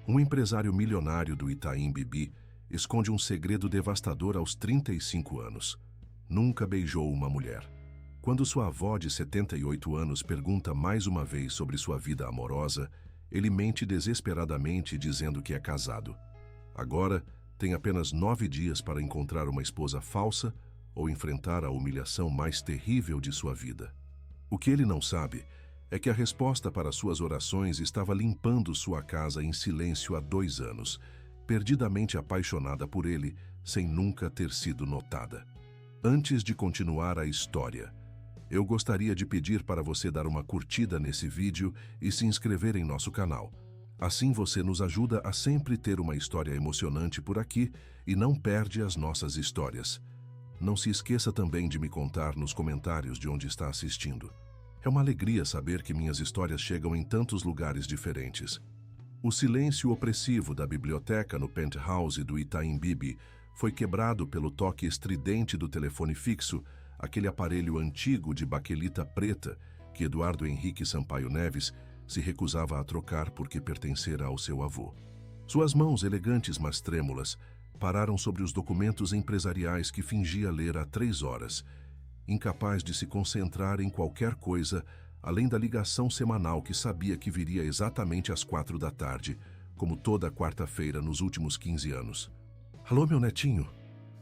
Um empresário milionário do Itaim Bibi esconde um segredo devastador aos 35 anos. Nunca beijou uma mulher. Quando sua avó de 78 anos pergunta mais uma vez sobre sua vida amorosa, ele mente desesperadamente dizendo que é casado. Agora, tem apenas 9 dias para encontrar uma esposa falsa ou enfrentar a humilhação mais terrível de sua vida. O que ele não sabe é que a resposta para suas orações estava limpando sua casa em silêncio há 2 anos, perdidamente apaixonada por ele, sem nunca ter sido notada. Antes de continuar a história, eu gostaria de pedir para você dar uma curtida nesse vídeo e se inscrever em nosso canal. Assim você nos ajuda a sempre ter uma história emocionante por aqui e não perde as nossas histórias. Não se esqueça também de me contar nos comentários de onde está assistindo. É uma alegria saber que minhas histórias chegam em tantos lugares diferentes. O silêncio opressivo da biblioteca no penthouse do Itaim Bibi foi quebrado pelo toque estridente do telefone fixo, aquele aparelho antigo de baquelita preta que Eduardo Henrique Sampaio Neves se recusava a trocar porque pertencera ao seu avô. Suas mãos elegantes, mas trêmulas, pararam sobre os documentos empresariais que fingia ler há 3 horas, incapaz de se concentrar em qualquer coisa além da ligação semanal que sabia que viria exatamente às 4 da tarde, como toda quarta-feira nos últimos 15 anos. Alô, meu netinho?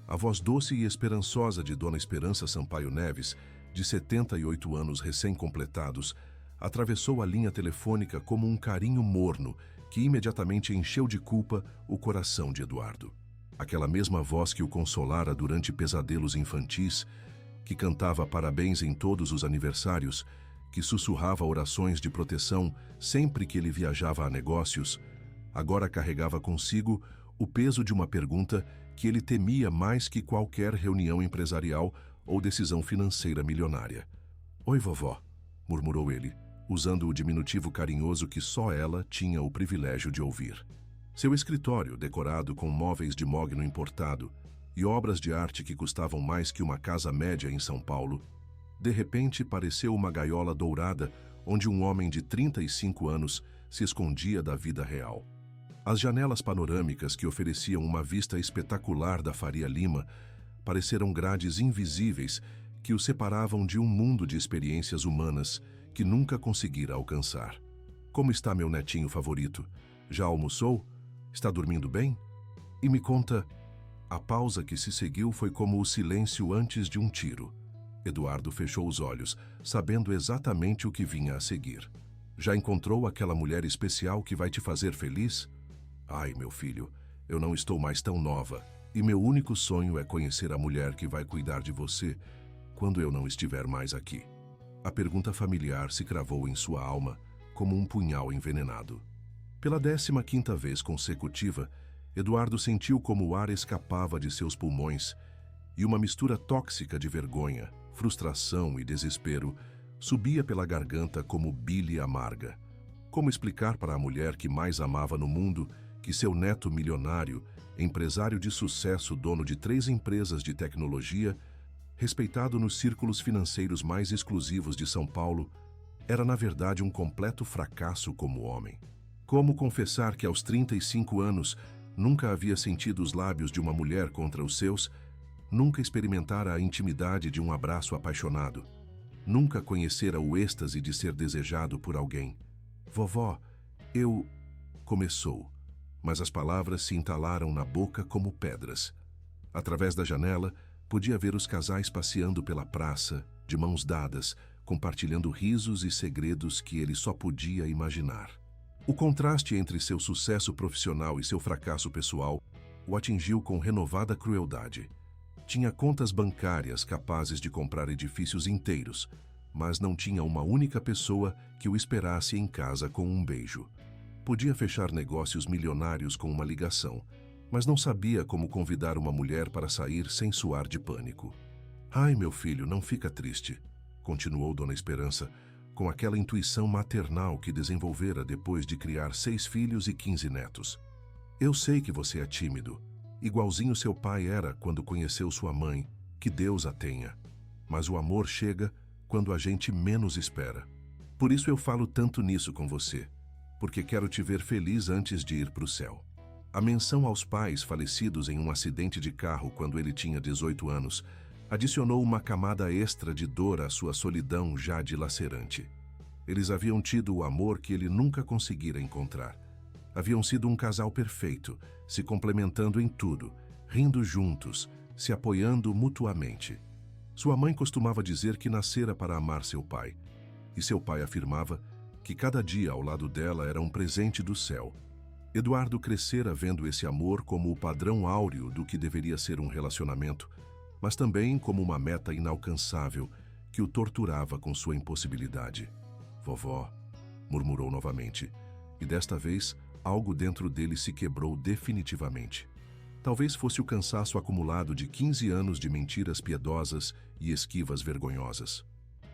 A voz doce e esperançosa de Dona Esperança Sampaio Neves, de 78 anos recém-completados, atravessou a linha telefônica como um carinho morno que imediatamente encheu de culpa o coração de Eduardo. Aquela mesma voz que o consolara durante pesadelos infantis, que cantava parabéns em todos os aniversários, que sussurrava orações de proteção sempre que ele viajava a negócios, agora carregava consigo o peso de uma pergunta que ele temia mais que qualquer reunião empresarial ou decisão financeira milionária. "Oi, vovó", murmurou ele, usando o diminutivo carinhoso que só ela tinha o privilégio de ouvir. Seu escritório, decorado com móveis de mogno importado e obras de arte que custavam mais que uma casa média em São Paulo, de repente pareceu uma gaiola dourada onde um homem de 35 anos se escondia da vida real. As janelas panorâmicas que ofereciam uma vista espetacular da Faria Lima pareceram grades invisíveis que o separavam de um mundo de experiências humanas que nunca conseguira alcançar. "Como está meu netinho favorito? Já almoçou? Está dormindo bem? E me conta..." A pausa que se seguiu foi como o silêncio antes de um tiro. Eduardo fechou os olhos, sabendo exatamente o que vinha a seguir. "Já encontrou aquela mulher especial que vai te fazer feliz?" "Ai, meu filho, eu não estou mais tão nova, e meu único sonho é conhecer a mulher que vai cuidar de você quando eu não estiver mais aqui." A pergunta familiar se cravou em sua alma como um punhal envenenado. Pela 15ª vez consecutiva, Eduardo sentiu como o ar escapava de seus pulmões e uma mistura tóxica de vergonha, frustração e desespero subia pela garganta como bile amarga. Como explicar para a mulher que mais amava no mundo que seu neto milionário, empresário de sucesso, dono de 3 empresas de tecnologia, respeitado nos círculos financeiros mais exclusivos de São Paulo, era na verdade um completo fracasso como homem? Como confessar que aos 35 anos nunca havia sentido os lábios de uma mulher contra os seus, nunca experimentara a intimidade de um abraço apaixonado, nunca conhecera o êxtase de ser desejado por alguém? "Vovó, eu..." começou, mas as palavras se entalaram na boca como pedras. Através da janela, podia ver os casais passeando pela praça, de mãos dadas, compartilhando risos e segredos que ele só podia imaginar. O contraste entre seu sucesso profissional e seu fracasso pessoal o atingiu com renovada crueldade. Tinha contas bancárias capazes de comprar edifícios inteiros, mas não tinha uma única pessoa que o esperasse em casa com um beijo. Podia fechar negócios milionários com uma ligação, mas não sabia como convidar uma mulher para sair sem suar de pânico. "Ai, meu filho, não fica triste", continuou Dona Esperança, com aquela intuição maternal que desenvolvera depois de criar 6 filhos e 15 netos. "Eu sei que você é tímido, igualzinho seu pai era quando conheceu sua mãe, que Deus a tenha. Mas o amor chega quando a gente menos espera. Por isso eu falo tanto nisso com você, porque quero te ver feliz antes de ir para o céu. A menção aos pais falecidos em um acidente de carro quando ele tinha 18 anos adicionou uma camada extra de dor à sua solidão já dilacerante. Eles haviam tido o amor que ele nunca conseguira encontrar. Haviam sido um casal perfeito, se complementando em tudo, rindo juntos, se apoiando mutuamente. Sua mãe costumava dizer que nascera para amar seu pai, e seu pai afirmava que cada dia ao lado dela era um presente do céu. Eduardo crescera vendo esse amor como o padrão áureo do que deveria ser um relacionamento, mas também como uma meta inalcançável que o torturava com sua impossibilidade. Vovó, murmurou novamente, e desta vez algo dentro dele se quebrou definitivamente. Talvez fosse o cansaço acumulado de 15 anos de mentiras piedosas e esquivas vergonhosas.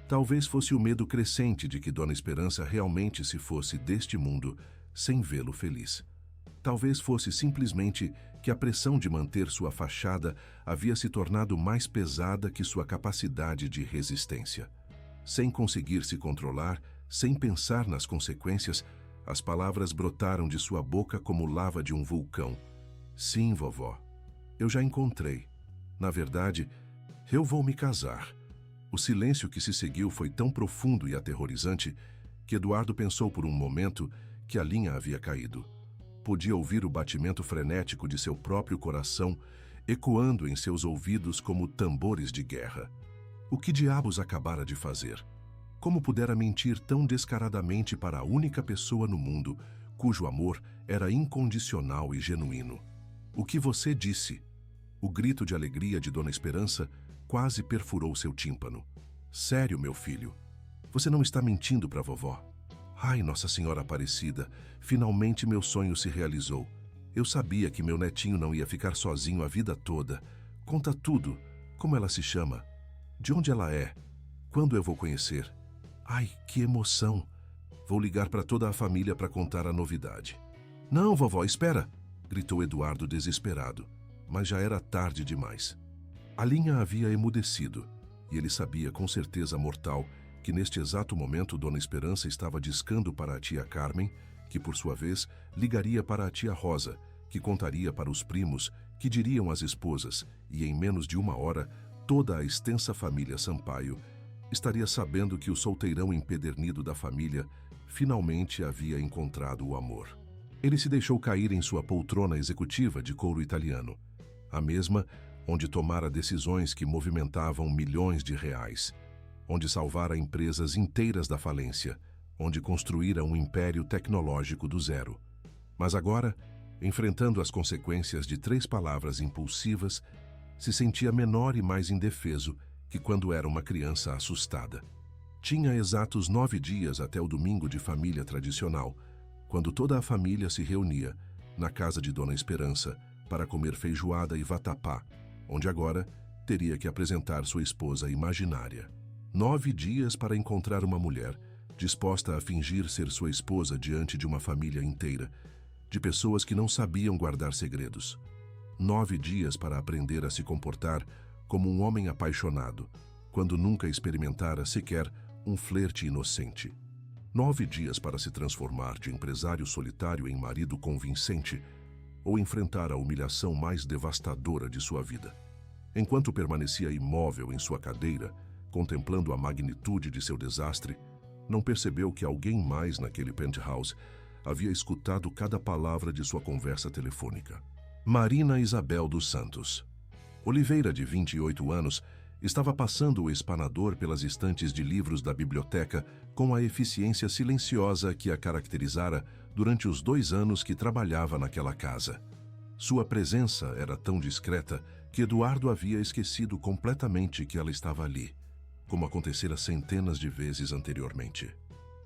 Talvez fosse o medo crescente de que Dona Esperança realmente se fosse deste mundo sem vê-lo feliz. Talvez fosse simplesmente que a pressão de manter sua fachada havia se tornado mais pesada que sua capacidade de resistência. Sem conseguir se controlar, sem pensar nas consequências, as palavras brotaram de sua boca como lava de um vulcão. Sim, vovó, eu já encontrei. Na verdade, eu vou me casar. O silêncio que se seguiu foi tão profundo e aterrorizante que Eduardo pensou por um momento que a linha havia caído. Podia ouvir o batimento frenético de seu próprio coração ecoando em seus ouvidos como tambores de guerra. O que diabos acabara de fazer? Como pudera mentir tão descaradamente para a única pessoa no mundo cujo amor era incondicional e genuíno? O que você disse? O grito de alegria de Dona Esperança quase perfurou seu tímpano. Sério, meu filho? Você não está mentindo para vovó? Ai, Nossa Senhora Aparecida, finalmente meu sonho se realizou. Eu sabia que meu netinho não ia ficar sozinho a vida toda. Conta tudo. Como ela se chama? De onde ela é? Quando eu vou conhecer? Ai, que emoção! Vou ligar para toda a família para contar a novidade. Não, vovó, espera! Gritou Eduardo desesperado, mas já era tarde demais. A linha havia emudecido, e ele sabia com certeza mortal que neste exato momento Dona Esperança estava discando para a tia Carmen, que por sua vez ligaria para a tia Rosa, que contaria para os primos, que diriam às esposas, e em menos de uma hora toda a extensa família Sampaio estaria sabendo que o solteirão empedernido da família finalmente havia encontrado o amor. Ele se deixou cair em sua poltrona executiva de couro italiano, a mesma onde tomara decisões que movimentavam milhões de reais, onde salvara empresas inteiras da falência, onde construíra um império tecnológico do zero. Mas agora, enfrentando as consequências de 3 palavras impulsivas, se sentia menor e mais indefeso que quando era uma criança assustada. Tinha exatos 9 dias até o domingo de família tradicional, quando toda a família se reunia na casa de Dona Esperança para comer feijoada e vatapá, onde agora teria que apresentar sua esposa imaginária. 9 dias para encontrar uma mulher disposta a fingir ser sua esposa diante de uma família inteira, de pessoas que não sabiam guardar segredos. 9 dias para aprender a se comportar como um homem apaixonado, quando nunca experimentara sequer um flerte inocente. 9 dias para se transformar de empresário solitário em marido convincente ou enfrentar a humilhação mais devastadora de sua vida. Enquanto permanecia imóvel em sua cadeira, contemplando a magnitude de seu desastre, não percebeu que alguém mais naquele penthouse havia escutado cada palavra de sua conversa telefônica. Marina Isabel dos Santos. Oliveira, de 28 anos, estava passando o espanador pelas estantes de livros da biblioteca com a eficiência silenciosa que a caracterizara durante os 2 anos que trabalhava naquela casa. Sua presença era tão discreta que Eduardo havia esquecido completamente que ela estava ali, como acontecera centenas de vezes anteriormente.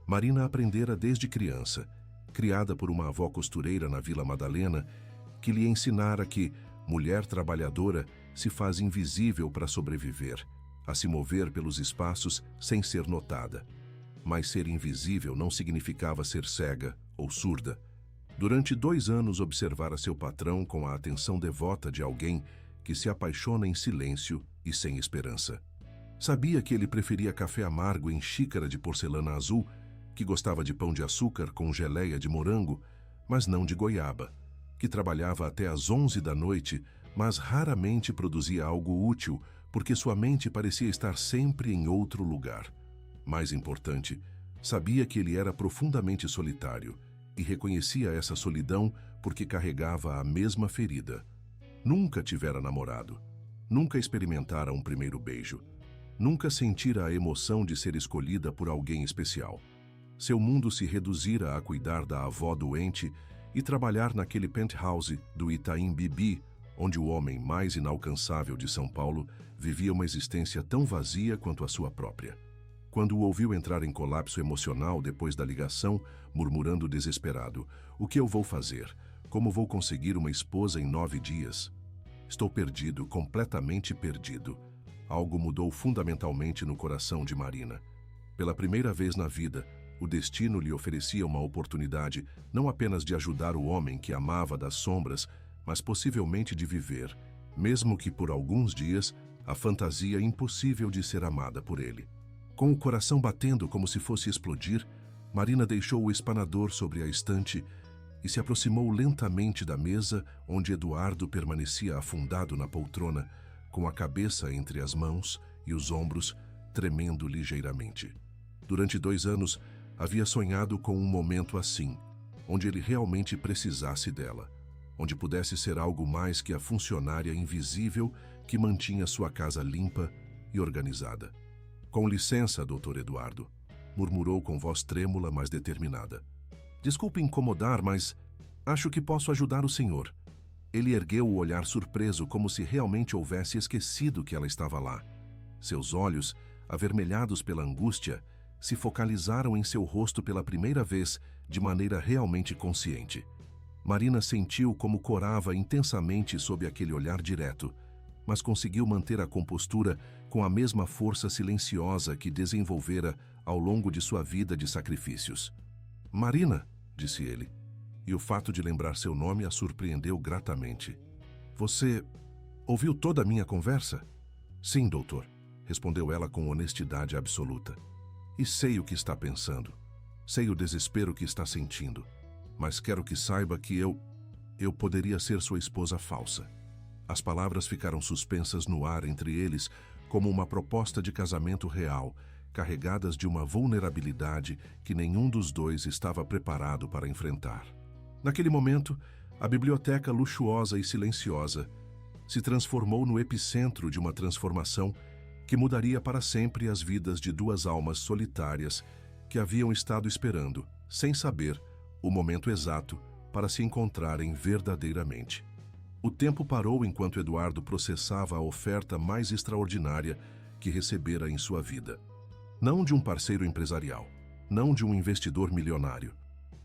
Marina aprendera desde criança, criada por uma avó costureira na Vila Madalena, que lhe ensinara que mulher trabalhadora se faz invisível para sobreviver, a se mover pelos espaços sem ser notada. Mas ser invisível não significava ser cega ou surda. Durante 2 anos observara seu patrão com a atenção devota de alguém que se apaixona em silêncio e sem esperança. Sabia que ele preferia café amargo em xícara de porcelana azul que gostava de pão de açúcar com geleia de morango, mas não de goiaba, que trabalhava até às 11 da noite, mas raramente produzia algo útil, porque sua mente parecia estar sempre em outro lugar. Mais importante, sabia que ele era profundamente solitário e reconhecia essa solidão porque carregava a mesma ferida. Nunca tivera namorado, nunca experimentara um primeiro beijo, nunca sentira a emoção de ser escolhida por alguém especial. Seu mundo se reduzira a cuidar da avó doente e trabalhar naquele penthouse do Itaim Bibi, onde o homem mais inalcançável de São Paulo vivia uma existência tão vazia quanto a sua própria. Quando o ouviu entrar em colapso emocional depois da ligação, murmurando desesperado: "O que eu vou fazer? Como vou conseguir uma esposa em 9 dias? Estou perdido, completamente perdido." Algo mudou fundamentalmente no coração de Marina. Pela primeira vez na vida, o destino lhe oferecia uma oportunidade não apenas de ajudar o homem que amava das sombras, mas possivelmente de viver, mesmo que por alguns dias, a fantasia impossível de ser amada por ele. Com o coração batendo como se fosse explodir, Marina deixou o espanador sobre a estante e se aproximou lentamente da mesa onde Eduardo permanecia afundado na poltrona, com a cabeça entre as mãos e os ombros, tremendo ligeiramente. Durante 2 anos, havia sonhado com um momento assim, onde ele realmente precisasse dela, onde pudesse ser algo mais que a funcionária invisível que mantinha sua casa limpa e organizada. "Com licença, Dr. Eduardo", murmurou com voz trêmula, mas determinada. "Desculpe incomodar, mas acho que posso ajudar o senhor." Ele ergueu o olhar surpreso, como se realmente houvesse esquecido que ela estava lá. Seus olhos, avermelhados pela angústia, se focalizaram em seu rosto pela primeira vez, de maneira realmente consciente. Marina sentiu como corava intensamente sob aquele olhar direto, mas conseguiu manter a compostura com a mesma força silenciosa que desenvolvera ao longo de sua vida de sacrifícios. "Marina", disse ele, e o fato de lembrar seu nome a surpreendeu gratamente. "Você ouviu toda a minha conversa?" "Sim, doutor", respondeu ela com honestidade absoluta. "E sei o que está pensando. Sei o desespero que está sentindo. Mas quero que saiba que eu poderia ser sua esposa falsa." As palavras ficaram suspensas no ar entre eles, como uma proposta de casamento real, carregadas de uma vulnerabilidade que nenhum dos dois estava preparado para enfrentar. Naquele momento, a biblioteca luxuosa e silenciosa se transformou no epicentro de uma transformação que mudaria para sempre as vidas de 2 almas solitárias que haviam estado esperando, sem saber, o momento exato para se encontrarem verdadeiramente. O tempo parou enquanto Eduardo processava a oferta mais extraordinária que recebera em sua vida. Não de um parceiro empresarial, não de um investidor milionário,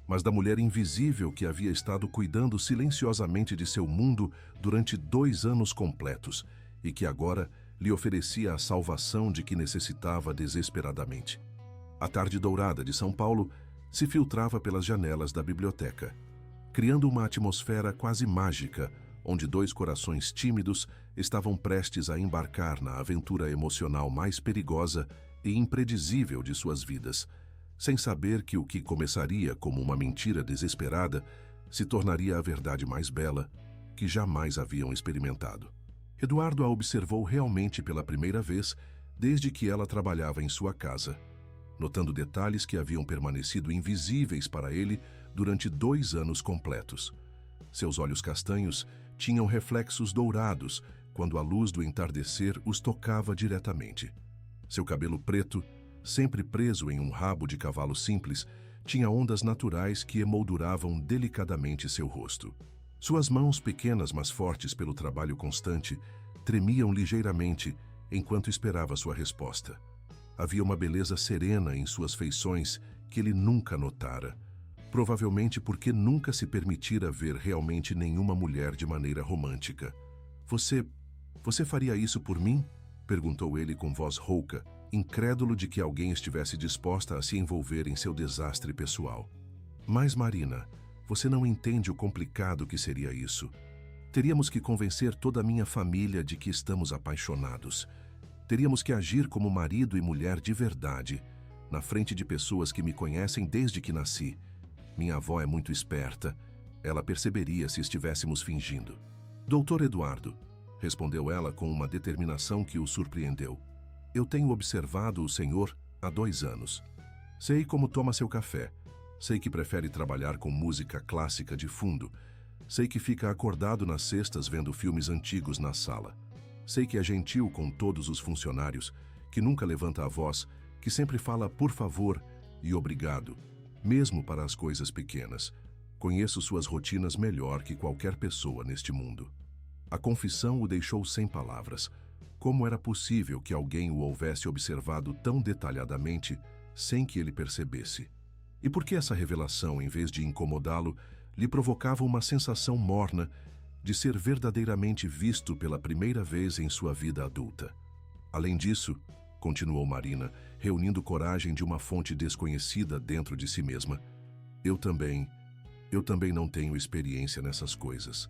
mas da mulher invisível que havia estado cuidando silenciosamente de seu mundo durante 2 anos completos e que agora lhe oferecia a salvação de que necessitava desesperadamente. A tarde dourada de São Paulo se filtrava pelas janelas da biblioteca, criando uma atmosfera quase mágica, onde 2 corações tímidos estavam prestes a embarcar na aventura emocional mais perigosa e impredizível de suas vidas, sem saber que o que começaria como uma mentira desesperada se tornaria a verdade mais bela que jamais haviam experimentado. Eduardo a observou realmente pela primeira vez desde que ela trabalhava em sua casa, notando detalhes que haviam permanecido invisíveis para ele durante 2 anos completos. Seus olhos castanhos tinham reflexos dourados quando a luz do entardecer os tocava diretamente. Seu cabelo preto, sempre preso em um rabo de cavalo simples, tinha ondas naturais que emolduravam delicadamente seu rosto. Suas mãos, pequenas mas fortes pelo trabalho constante, tremiam ligeiramente enquanto esperava sua resposta. Havia uma beleza serena em suas feições que ele nunca notara, provavelmente porque nunca se permitira ver realmente nenhuma mulher de maneira romântica. Você faria isso por mim?" perguntou ele com voz rouca, incrédulo de que alguém estivesse disposta a se envolver em seu desastre pessoal. "Mas, Marina, você não entende o complicado que seria isso. Teríamos que convencer toda a minha família de que estamos apaixonados. Teríamos que agir como marido e mulher de verdade. na frente de pessoas que me conhecem desde que nasci. Minha avó é muito esperta. Ela perceberia se estivéssemos fingindo. Doutor Eduardo, respondeu ela com uma determinação que o surpreendeu. Eu tenho observado o senhor há 2 anos. Sei como toma seu café. Sei que prefere trabalhar com música clássica de fundo. Sei que fica acordado nas sextas vendo filmes antigos na sala. Sei que é gentil com todos os funcionários, que nunca levanta a voz, que sempre fala por favor e obrigado, mesmo para as coisas pequenas. Conheço suas rotinas melhor que qualquer pessoa neste mundo. A confissão o deixou sem palavras. Como era possível que alguém o houvesse observado tão detalhadamente sem que ele percebesse? E por que essa revelação, em vez de incomodá-lo, lhe provocava uma sensação morna de ser verdadeiramente visto pela primeira vez em sua vida adulta? Além disso, continuou Marina, reunindo coragem de uma fonte desconhecida dentro de si mesma, eu também não tenho experiência nessas coisas.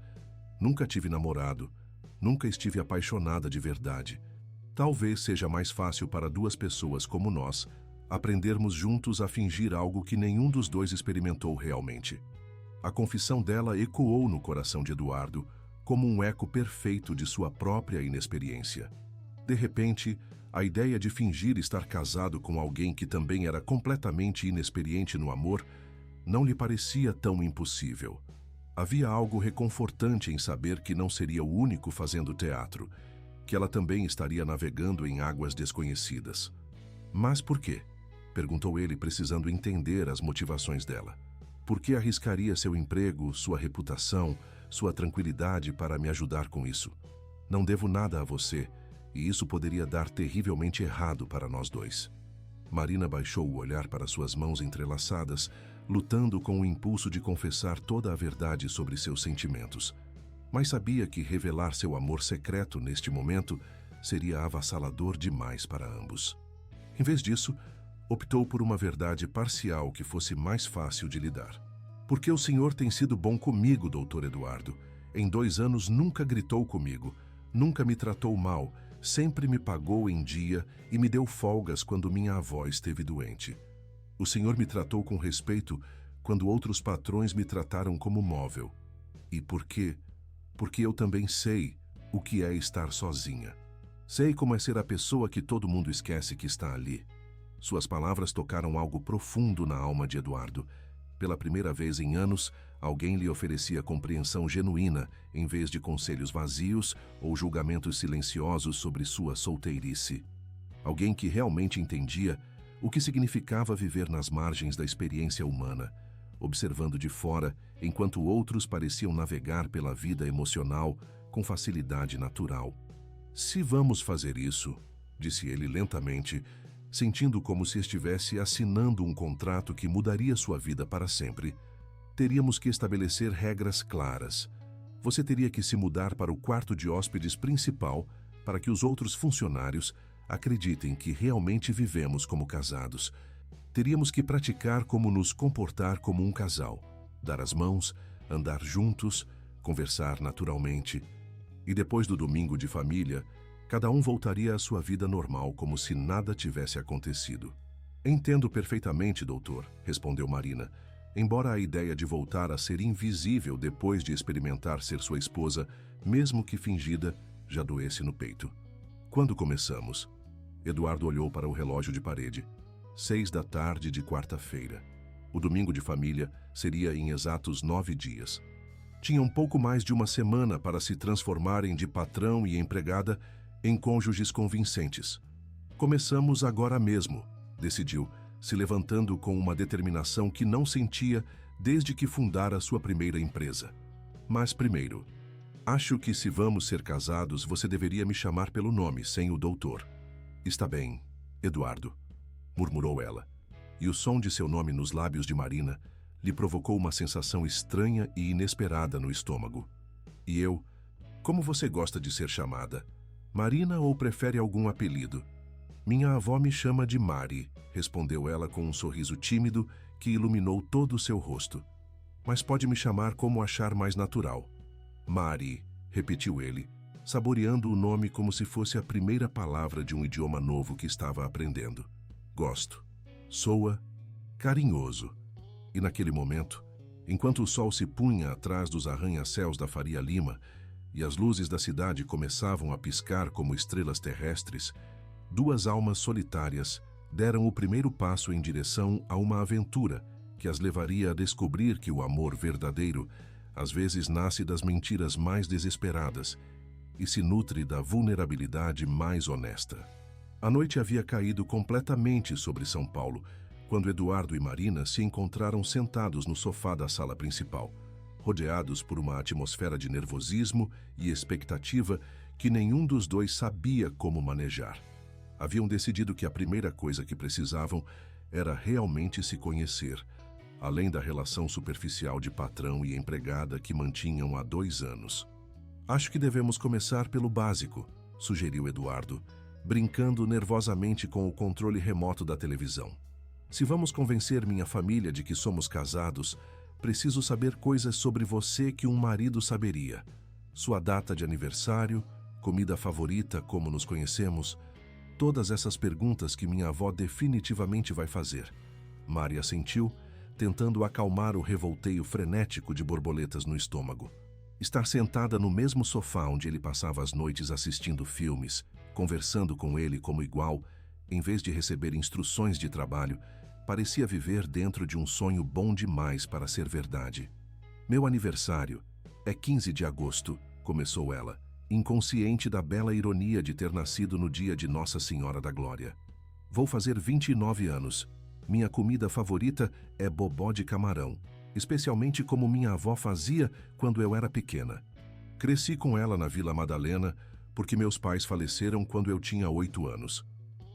Nunca tive namorado, nunca estive apaixonada de verdade. Talvez seja mais fácil para 2 pessoas como nós aprendermos juntos a fingir algo que nenhum dos 2 experimentou realmente. A confissão dela ecoou no coração de Eduardo como um eco perfeito de sua própria inexperiência. De repente, a ideia de fingir estar casado com alguém que também era completamente inexperiente no amor não lhe parecia tão impossível. Havia algo reconfortante em saber que não seria o único fazendo teatro, que ela também estaria navegando em águas desconhecidas. Mas por quê? Perguntou ele, precisando entender as motivações dela. Por que arriscaria seu emprego, sua reputação, sua tranquilidade para me ajudar com isso? Não devo nada a você, e isso poderia dar terrivelmente errado para nós 2. Marina baixou o olhar para suas mãos entrelaçadas, lutando com o impulso de confessar toda a verdade sobre seus sentimentos. Mas sabia que revelar seu amor secreto neste momento seria avassalador demais para ambos. Em vez disso, optou por uma verdade parcial que fosse mais fácil de lidar. Porque o senhor tem sido bom comigo, doutor Eduardo. Em 2 anos nunca gritou comigo, nunca me tratou mal, sempre me pagou em dia e me deu folgas quando minha avó esteve doente. O senhor me tratou com respeito quando outros patrões me trataram como móvel. E por quê? Porque eu também sei o que é estar sozinha. Sei como é ser a pessoa que todo mundo esquece que está ali. Suas palavras tocaram algo profundo na alma de Eduardo. Pela primeira vez em anos, alguém lhe oferecia compreensão genuína, em vez de conselhos vazios ou julgamentos silenciosos sobre sua solteirice. Alguém que realmente entendia o que significava viver nas margens da experiência humana, observando de fora, enquanto outros pareciam navegar pela vida emocional com facilidade natural. Se vamos fazer isso, disse ele lentamente, sentindo como se estivesse assinando um contrato que mudaria sua vida para sempre, teríamos que estabelecer regras claras. Você teria que se mudar para o quarto de hóspedes principal para que os outros funcionários acreditem que realmente vivemos como casados. Teríamos que praticar como nos comportar como um casal, dar as mãos, andar juntos, conversar naturalmente. E depois do domingo de família, cada um voltaria à sua vida normal como se nada tivesse acontecido. Entendo perfeitamente, doutor, respondeu Marina, embora a ideia de voltar a ser invisível depois de experimentar ser sua esposa, mesmo que fingida, já doesse no peito. Quando começamos? Eduardo olhou para o relógio de parede. 6 da tarde de quarta-feira. O domingo de família seria em exatos 9 dias. Tinham pouco mais de uma semana para se transformarem de patrão e empregada em cônjuges convincentes. Começamos agora mesmo, decidiu, se levantando com uma determinação que não sentia desde que fundara sua primeira empresa. Mas primeiro, acho que se vamos ser casados, você deveria me chamar pelo nome, sem o doutor. Está bem, Eduardo, murmurou ela, e o som de seu nome nos lábios de Marina lhe provocou uma sensação estranha e inesperada no estômago. E eu, como você gosta de ser chamada? Marina ou prefere algum apelido? Minha avó me chama de Mari, respondeu ela com um sorriso tímido que iluminou todo o seu rosto. Mas pode me chamar como achar mais natural. Mari, repetiu ele, saboreando o nome como se fosse a primeira palavra de um idioma novo que estava aprendendo. Gosto. soa, carinhoso. E naquele momento, enquanto o sol se punha atrás dos arranha-céus da Faria Lima e as luzes da cidade começavam a piscar como estrelas terrestres, duas almas solitárias deram o primeiro passo em direção a uma aventura que as levaria a descobrir que o amor verdadeiro às vezes nasce das mentiras mais desesperadas e se nutre da vulnerabilidade mais honesta. A noite havia caído completamente sobre São Paulo, quando Eduardo e Marina se encontraram sentados no sofá da sala principal, rodeados por uma atmosfera de nervosismo e expectativa que nenhum dos dois sabia como manejar. Haviam decidido que a primeira coisa que precisavam era realmente se conhecer, além da relação superficial de patrão e empregada que mantinham há 2 anos. Acho que devemos começar pelo básico, sugeriu Eduardo, brincando nervosamente com o controle remoto da televisão. Se vamos convencer minha família de que somos casados, preciso saber coisas sobre você que um marido saberia. Sua data de aniversário, comida favorita, como nos conhecemos, todas essas perguntas que minha avó definitivamente vai fazer. Mari assentiu, tentando acalmar o revolteio frenético de borboletas no estômago. Estar sentada no mesmo sofá onde ele passava as noites assistindo filmes, conversando com ele como igual, em vez de receber instruções de trabalho, parecia viver dentro de um sonho bom demais para ser verdade. Meu aniversário é 15 de agosto, começou ela, inconsciente da bela ironia de ter nascido no dia de Nossa Senhora da Glória. Vou fazer 29 anos. Minha comida favorita é bobó de camarão, especialmente como minha avó fazia quando eu era pequena. Cresci com ela na Vila Madalena porque meus pais faleceram quando eu tinha 8 anos.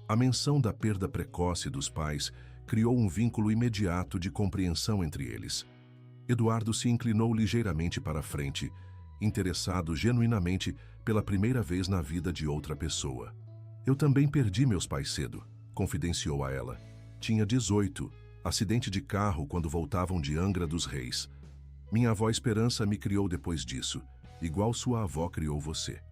A menção da perda precoce dos pais criou um vínculo imediato de compreensão entre eles. Eduardo se inclinou ligeiramente para a frente, interessado genuinamente pela primeira vez na vida de outra pessoa. Eu também perdi meus pais cedo, confidenciou a ela. Tinha 18, acidente de carro quando voltavam de Angra dos Reis. Minha avó Esperança me criou depois disso, igual sua avó criou você.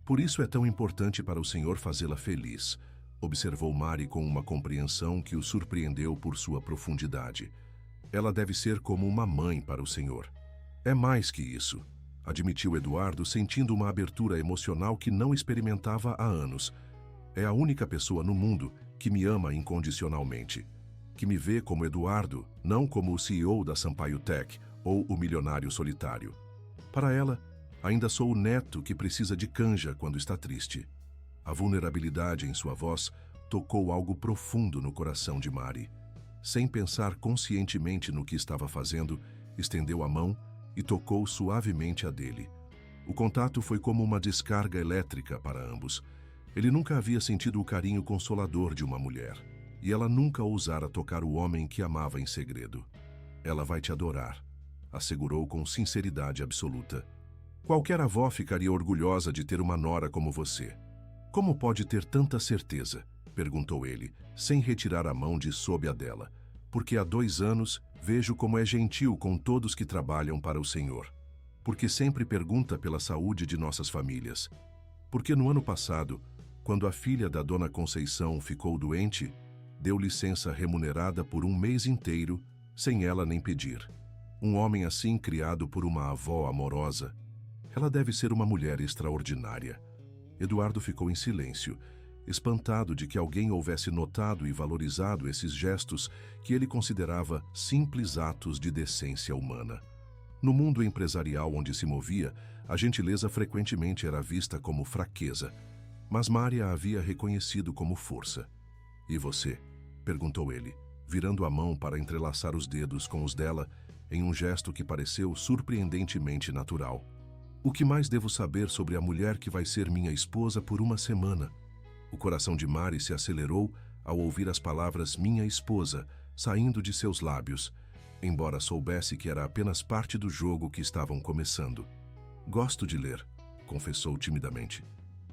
Por isso é tão importante para o senhor fazê-la feliz, observou Mari com uma compreensão que o surpreendeu por sua profundidade. Ela deve ser como uma mãe para o senhor. É mais que isso, admitiu Eduardo, sentindo uma abertura emocional que não experimentava há anos. É a única pessoa no mundo que me ama incondicionalmente, que me vê como Eduardo, não como o CEO da Sampaio Tech ou o milionário solitário. Para ela, ainda sou o neto que precisa de canja quando está triste. A vulnerabilidade em sua voz tocou algo profundo no coração de Mari. Sem pensar conscientemente no que estava fazendo, estendeu a mão e tocou suavemente a dele. O contato foi como uma descarga elétrica para ambos. Ele nunca havia sentido o carinho consolador de uma mulher, e ela nunca ousara tocar o homem que amava em segredo. Ela vai te adorar, assegurou com sinceridade absoluta. Qualquer avó ficaria orgulhosa de ter uma nora como você. Como pode ter tanta certeza? Perguntou ele, sem retirar a mão de sob a dela. Porque há 2 anos vejo como é gentil com todos que trabalham para o Senhor. Porque sempre pergunta pela saúde de nossas famílias. Porque no ano passado, quando a filha da Dona Conceição ficou doente, deu licença remunerada por 1 mês inteiro, sem ela nem pedir. Um homem assim criado por uma avó amorosa. Ela deve ser uma mulher extraordinária. Eduardo ficou em silêncio, espantado de que alguém houvesse notado e valorizado esses gestos que ele considerava simples atos de decência humana. No mundo empresarial onde se movia, a gentileza frequentemente era vista como fraqueza, mas Mari a havia reconhecido como força. E você? Perguntou ele, virando a mão para entrelaçar os dedos com os dela em um gesto que pareceu surpreendentemente natural. O que mais devo saber sobre a mulher que vai ser minha esposa por 1 semana? O coração de Mari se acelerou ao ouvir as palavras minha esposa saindo de seus lábios, embora soubesse que era apenas parte do jogo que estavam começando. Gosto de ler, confessou timidamente,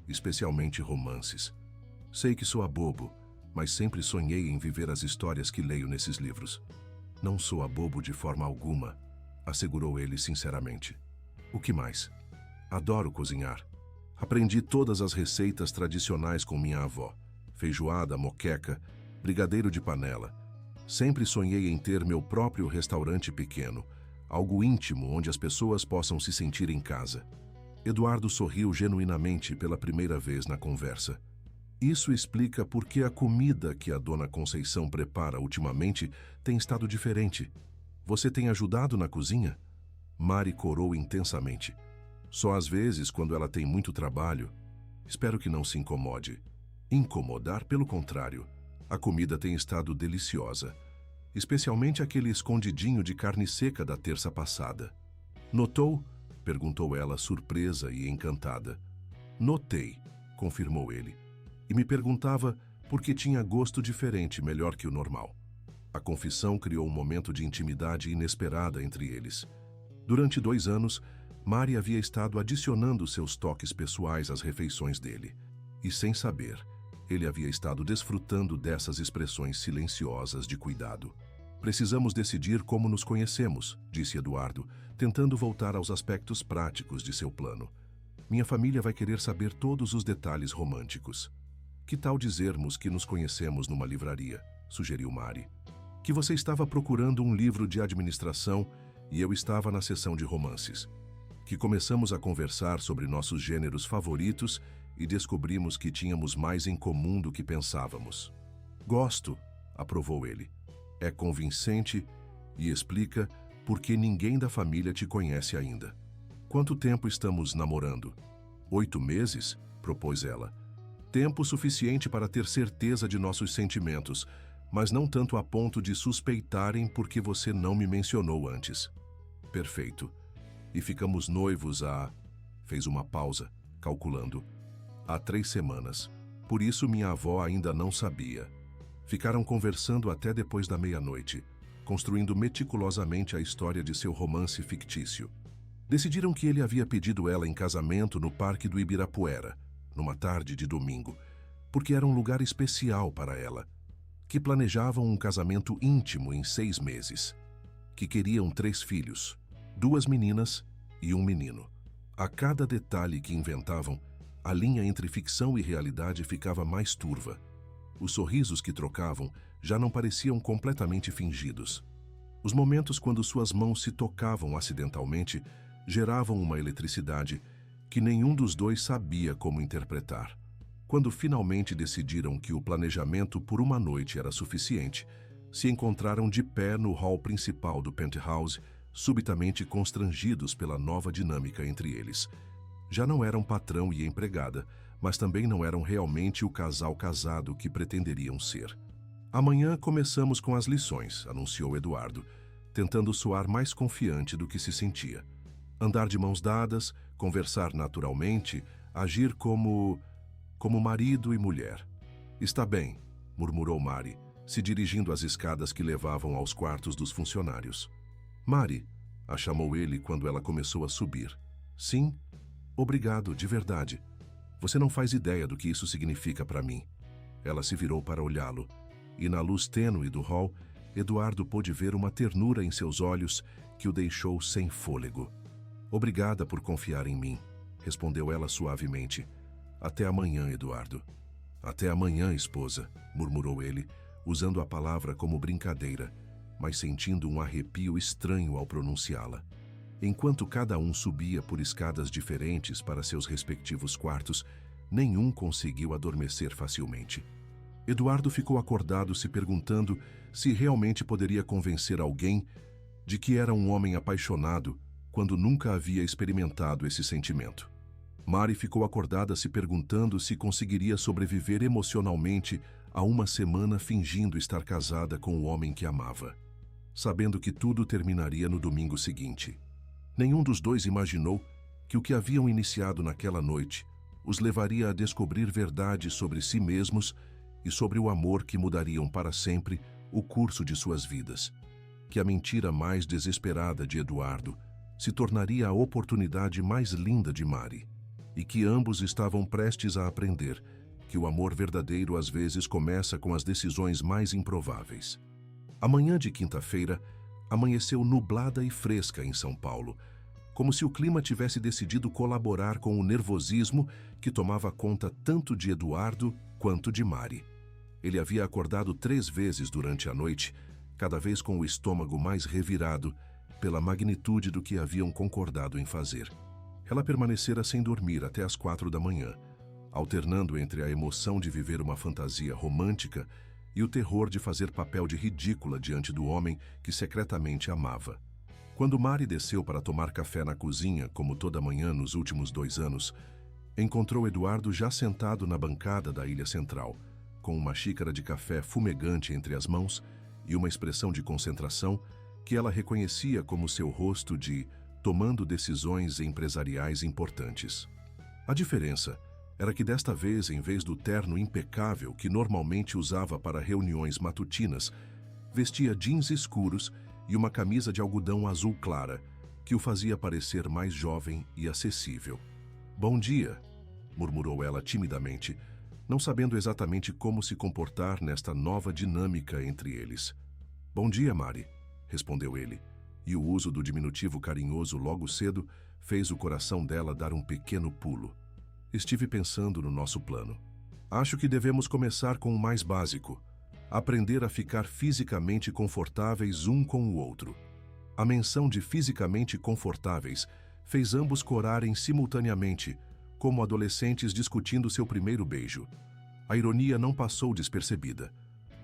especialmente romances. Sei que sou bobo, mas sempre sonhei em viver as histórias que leio nesses livros. Não sou bobo de forma alguma, assegurou ele sinceramente. O que mais? Adoro cozinhar. Aprendi todas as receitas tradicionais com minha avó. Feijoada, moqueca, brigadeiro de panela, Sempre sonhei em ter meu próprio restaurante pequeno, algo íntimo onde as pessoas possam se sentir em casa. Eduardo sorriu genuinamente pela primeira vez na conversa. Isso explica por que a comida que a dona Conceição prepara ultimamente tem estado diferente. Você tem ajudado na cozinha? Mari corou intensamente. Só às vezes, quando ela tem muito trabalho. Espero que não se incomode. Incomodar, pelo contrário. A comida tem estado deliciosa. Especialmente aquele escondidinho de carne seca da terça passada. Notou? Perguntou ela, surpresa e encantada. Notei, confirmou ele. E me perguntava por que tinha gosto diferente, melhor que o normal. A confissão criou um momento de intimidade inesperada entre eles. Durante 2 anos, Mari havia estado adicionando seus toques pessoais às refeições dele. E sem saber, ele havia estado desfrutando dessas expressões silenciosas de cuidado. Precisamos decidir como nos conhecemos, disse Eduardo, tentando voltar aos aspectos práticos de seu plano. Minha família vai querer saber todos os detalhes românticos. Que tal dizermos que nos conhecemos numa livraria? Sugeriu Mari. Que você estava procurando um livro de administração e eu estava na seção de romances. Que começamos a conversar sobre nossos gêneros favoritos e descobrimos que tínhamos mais em comum do que pensávamos. Gosto, aprovou ele. É convincente e explica por que ninguém da família te conhece ainda. Quanto tempo estamos namorando? 8 meses? Propôs ela. Tempo suficiente para ter certeza de nossos sentimentos, mas não tanto a ponto de suspeitarem porque você não me mencionou antes. Perfeito. E ficamos noivos há... Fez uma pausa, calculando. Há 3 semanas. Por isso minha avó ainda não sabia. Ficaram conversando até depois da meia-noite, construindo meticulosamente a história de seu romance fictício. Decidiram que ele havia pedido ela em casamento no Parque do Ibirapuera, numa tarde de domingo, porque era um lugar especial para ela, que planejavam um casamento íntimo em 6 meses, que queriam 3 filhos, 2 meninas e 1 menino. A cada detalhe que inventavam, a linha entre ficção e realidade ficava mais turva. Os sorrisos que trocavam já não pareciam completamente fingidos. Os momentos quando suas mãos se tocavam acidentalmente geravam uma eletricidade que nenhum dos dois sabia como interpretar. Quando finalmente decidiram que o planejamento por uma noite era suficiente, se encontraram de pé no hall principal do penthouse, subitamente constrangidos pela nova dinâmica entre eles. Já não eram patrão e empregada, mas também não eram realmente o casal casado que pretenderiam ser. Amanhã começamos com as lições, anunciou Eduardo, tentando soar mais confiante do que se sentia. Andar de mãos dadas, conversar naturalmente, agir como marido e mulher. Está bem, murmurou Mari, se dirigindo às escadas que levavam aos quartos dos funcionários. Mari, a chamou ele quando ela começou a subir. Sim? Obrigado, de verdade. Você não faz ideia do que isso significa para mim. Ela se virou para olhá-lo, e na luz tênue do hall, Eduardo pôde ver uma ternura em seus olhos que o deixou sem fôlego. Obrigada por confiar em mim, respondeu ela suavemente. Até amanhã, Eduardo. Até amanhã, esposa, murmurou ele, usando a palavra como brincadeira, mas sentindo um arrepio estranho ao pronunciá-la. Enquanto cada um subia por escadas diferentes para seus respectivos quartos, nenhum conseguiu adormecer facilmente. Eduardo ficou acordado se perguntando se realmente poderia convencer alguém de que era um homem apaixonado quando nunca havia experimentado esse sentimento. Mari ficou acordada se perguntando se conseguiria sobreviver emocionalmente a uma semana fingindo estar casada com o homem que amava, sabendo que tudo terminaria no domingo seguinte. Nenhum dos dois imaginou que o que haviam iniciado naquela noite os levaria a descobrir verdades sobre si mesmos e sobre o amor que mudariam para sempre o curso de suas vidas. Que a mentira mais desesperada de Eduardo se tornaria a oportunidade mais linda de Mari, e que ambos estavam prestes a aprender que o amor verdadeiro às vezes começa com as decisões mais improváveis. A manhã de quinta-feira amanheceu nublada e fresca em São Paulo, como se o clima tivesse decidido colaborar com o nervosismo que tomava conta tanto de Eduardo quanto de Mari. Ele havia acordado 3 vezes durante a noite, cada vez com o estômago mais revirado pela magnitude do que haviam concordado em fazer. Ela permanecera sem dormir até as 4 da manhã, alternando entre a emoção de viver uma fantasia romântica e o terror de fazer papel de ridícula diante do homem que secretamente amava. Quando Mari desceu para tomar café na cozinha, como toda manhã nos últimos 2 anos, encontrou Eduardo já sentado na bancada da ilha central, com uma xícara de café fumegante entre as mãos e uma expressão de concentração que ela reconhecia como seu rosto de tomando decisões empresariais importantes. A diferença era que desta vez, em vez do terno impecável que normalmente usava para reuniões matutinas, vestia jeans escuros e uma camisa de algodão azul clara, que o fazia parecer mais jovem e acessível. "Bom dia", murmurou ela timidamente, não sabendo exatamente como se comportar nesta nova dinâmica entre eles. "Bom dia, Mari", respondeu ele, e o uso do diminutivo carinhoso logo cedo fez o coração dela dar um pequeno pulo. "Estive pensando no nosso plano. Acho que devemos começar com o mais básico: aprender a ficar fisicamente confortáveis um com o outro." A menção de fisicamente confortáveis fez ambos corarem simultaneamente, como adolescentes discutindo seu primeiro beijo. A ironia não passou despercebida.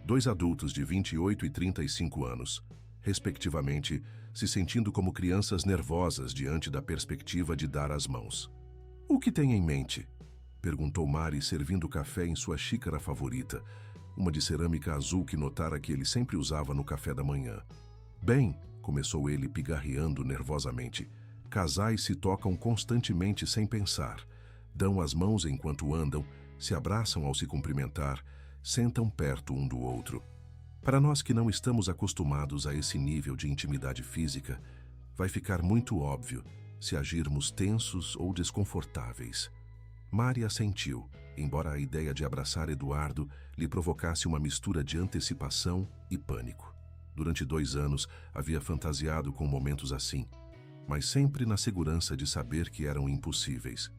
2 adultos de 28 e 35 anos, respectivamente, se sentindo como crianças nervosas diante da perspectiva de dar as mãos. "O que tem em mente?", perguntou Mari, servindo café em sua xícara favorita, uma de cerâmica azul que notara que ele sempre usava no café da manhã. "Bem", começou ele pigarreando nervosamente, "casais se tocam constantemente sem pensar. Dão as mãos enquanto andam, se abraçam ao se cumprimentar, sentam perto um do outro. Para nós que não estamos acostumados a esse nível de intimidade física, vai ficar muito óbvio se agirmos tensos ou desconfortáveis." Mari assentiu, embora a ideia de abraçar Eduardo lhe provocasse uma mistura de antecipação e pânico. Durante 2 anos havia fantasiado com momentos assim, mas sempre na segurança de saber que eram impossíveis.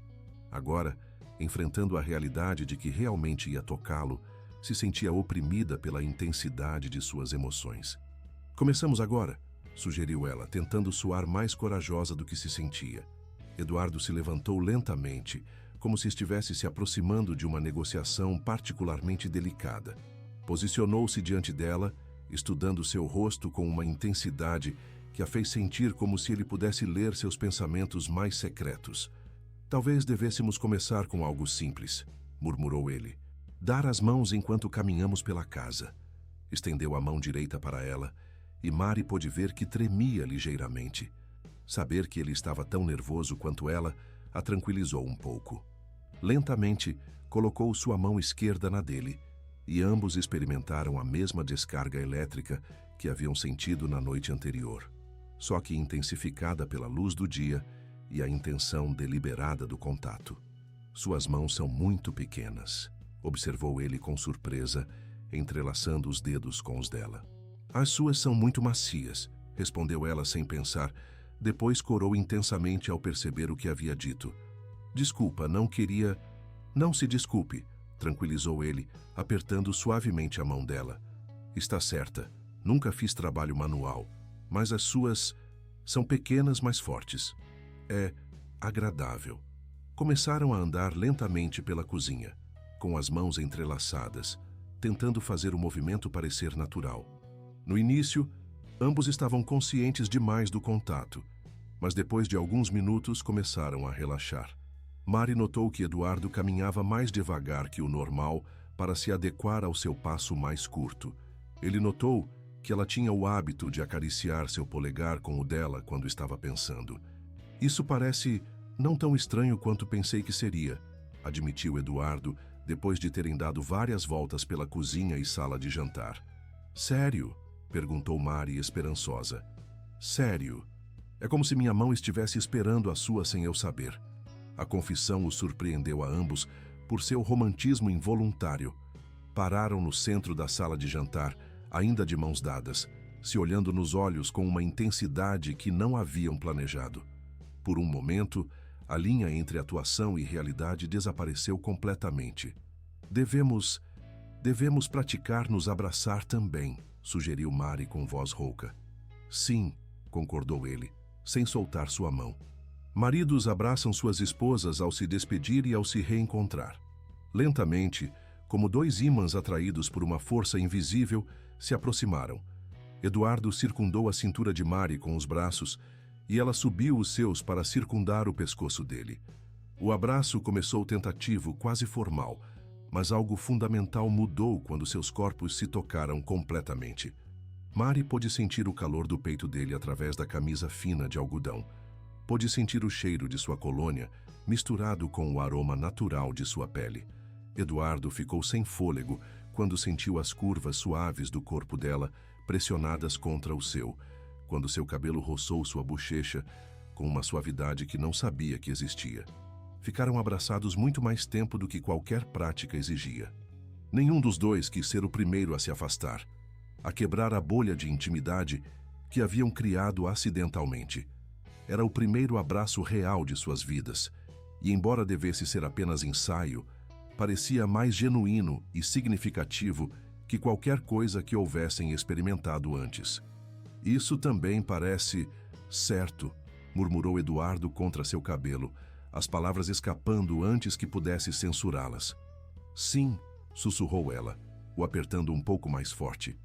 Agora, enfrentando a realidade de que realmente ia tocá-lo, se sentia oprimida pela intensidade de suas emoções. "Começamos agora", sugeriu ela, tentando soar mais corajosa do que se sentia. Eduardo se levantou lentamente, como se estivesse se aproximando de uma negociação particularmente delicada. Posicionou-se diante dela, estudando seu rosto com uma intensidade que a fez sentir como se ele pudesse ler seus pensamentos mais secretos. "Talvez devêssemos começar com algo simples", murmurou ele. "Dar as mãos enquanto caminhamos pela casa." Estendeu a mão direita para ela, e Mari pôde ver que tremia ligeiramente. Saber que ele estava tão nervoso quanto ela a tranquilizou um pouco. Lentamente, colocou sua mão esquerda na dele, e ambos experimentaram a mesma descarga elétrica que haviam sentido na noite anterior, só que intensificada pela luz do dia e a intenção deliberada do contato. "Suas mãos são muito pequenas", observou ele com surpresa, entrelaçando os dedos com os dela. "As suas são muito macias", respondeu ela sem pensar, depois corou intensamente ao perceber o que havia dito. "Desculpa, não queria..." "Não se desculpe", tranquilizou ele, apertando suavemente a mão dela. "Está certa, nunca fiz trabalho manual, mas as suas são pequenas, mas fortes. É agradável." Começaram a andar lentamente pela cozinha, com as mãos entrelaçadas, tentando fazer o movimento parecer natural. No início, ambos estavam conscientes demais do contato, mas depois de alguns minutos começaram a relaxar. Mari notou que Eduardo caminhava mais devagar que o normal para se adequar ao seu passo mais curto. Ele notou que ela tinha o hábito de acariciar seu polegar com o dela quando estava pensando. "Isso parece não tão estranho quanto pensei que seria", admitiu Eduardo, depois de terem dado várias voltas pela cozinha e sala de jantar. "Sério?", perguntou Mari esperançosa. "Sério. É como se minha mão estivesse esperando a sua sem eu saber." A confissão os surpreendeu a ambos por seu romantismo involuntário. Pararam no centro da sala de jantar, ainda de mãos dadas, se olhando nos olhos com uma intensidade que não haviam planejado. Por um momento, a linha entre atuação e realidade desapareceu completamente. Devemos praticar nos abraçar também", sugeriu Mari com voz rouca. Sim, concordou ele, sem soltar sua mão. Maridos abraçam suas esposas ao se despedir e ao se reencontrar. Lentamente, como dois ímãs atraídos por uma força invisível, se aproximaram. Eduardo circundou a cintura de Mari com os braços e ela subiu os seus para circundar o pescoço dele. O abraço começou tentativo, quase formal, mas algo fundamental mudou quando seus corpos se tocaram completamente. Mari pôde sentir o calor do peito dele através da camisa fina de algodão. Pôde sentir o cheiro de sua colônia misturado com o aroma natural de sua pele. Eduardo ficou sem fôlego quando sentiu as curvas suaves do corpo dela pressionadas contra o seu, quando seu cabelo roçou sua bochecha com uma suavidade que não sabia que existia. Ficaram abraçados muito mais tempo do que qualquer prática exigia. Nenhum dos dois quis ser o primeiro a se afastar, a quebrar a bolha de intimidade que haviam criado acidentalmente. Era o primeiro abraço real de suas vidas, e embora devesse ser apenas ensaio, parecia mais genuíno e significativo que qualquer coisa que houvessem experimentado antes. Isso também parece certo, murmurou Eduardo contra seu cabelo, as palavras escapando antes que pudesse censurá-las. Sim, sussurrou ela, o apertando um pouco mais forte.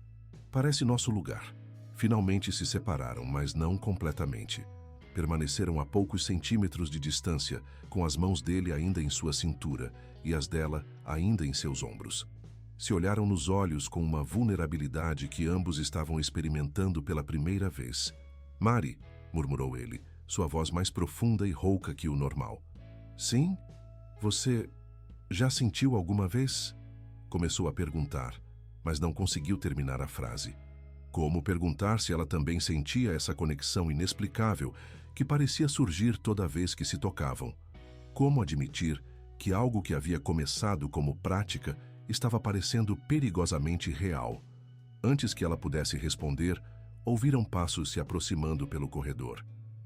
Parece nosso lugar. Finalmente se separaram, mas não completamente. Permaneceram a poucos centímetros de distância, com as mãos dele ainda em sua cintura e as dela ainda em seus ombros. Se olharam nos olhos com uma vulnerabilidade que ambos estavam experimentando pela primeira vez. Mari, murmurou ele, sua voz mais profunda e rouca que o normal. Sim? Você já sentiu alguma vez? Começou a perguntar, mas não conseguiu terminar a frase. Como perguntar se ela também sentia essa conexão inexplicável que parecia surgir toda vez que se tocavam? Como admitir que algo que havia começado como prática estava parecendo perigosamente real? Antes que ela pudesse responder, ouviram passos se aproximando pelo corredor.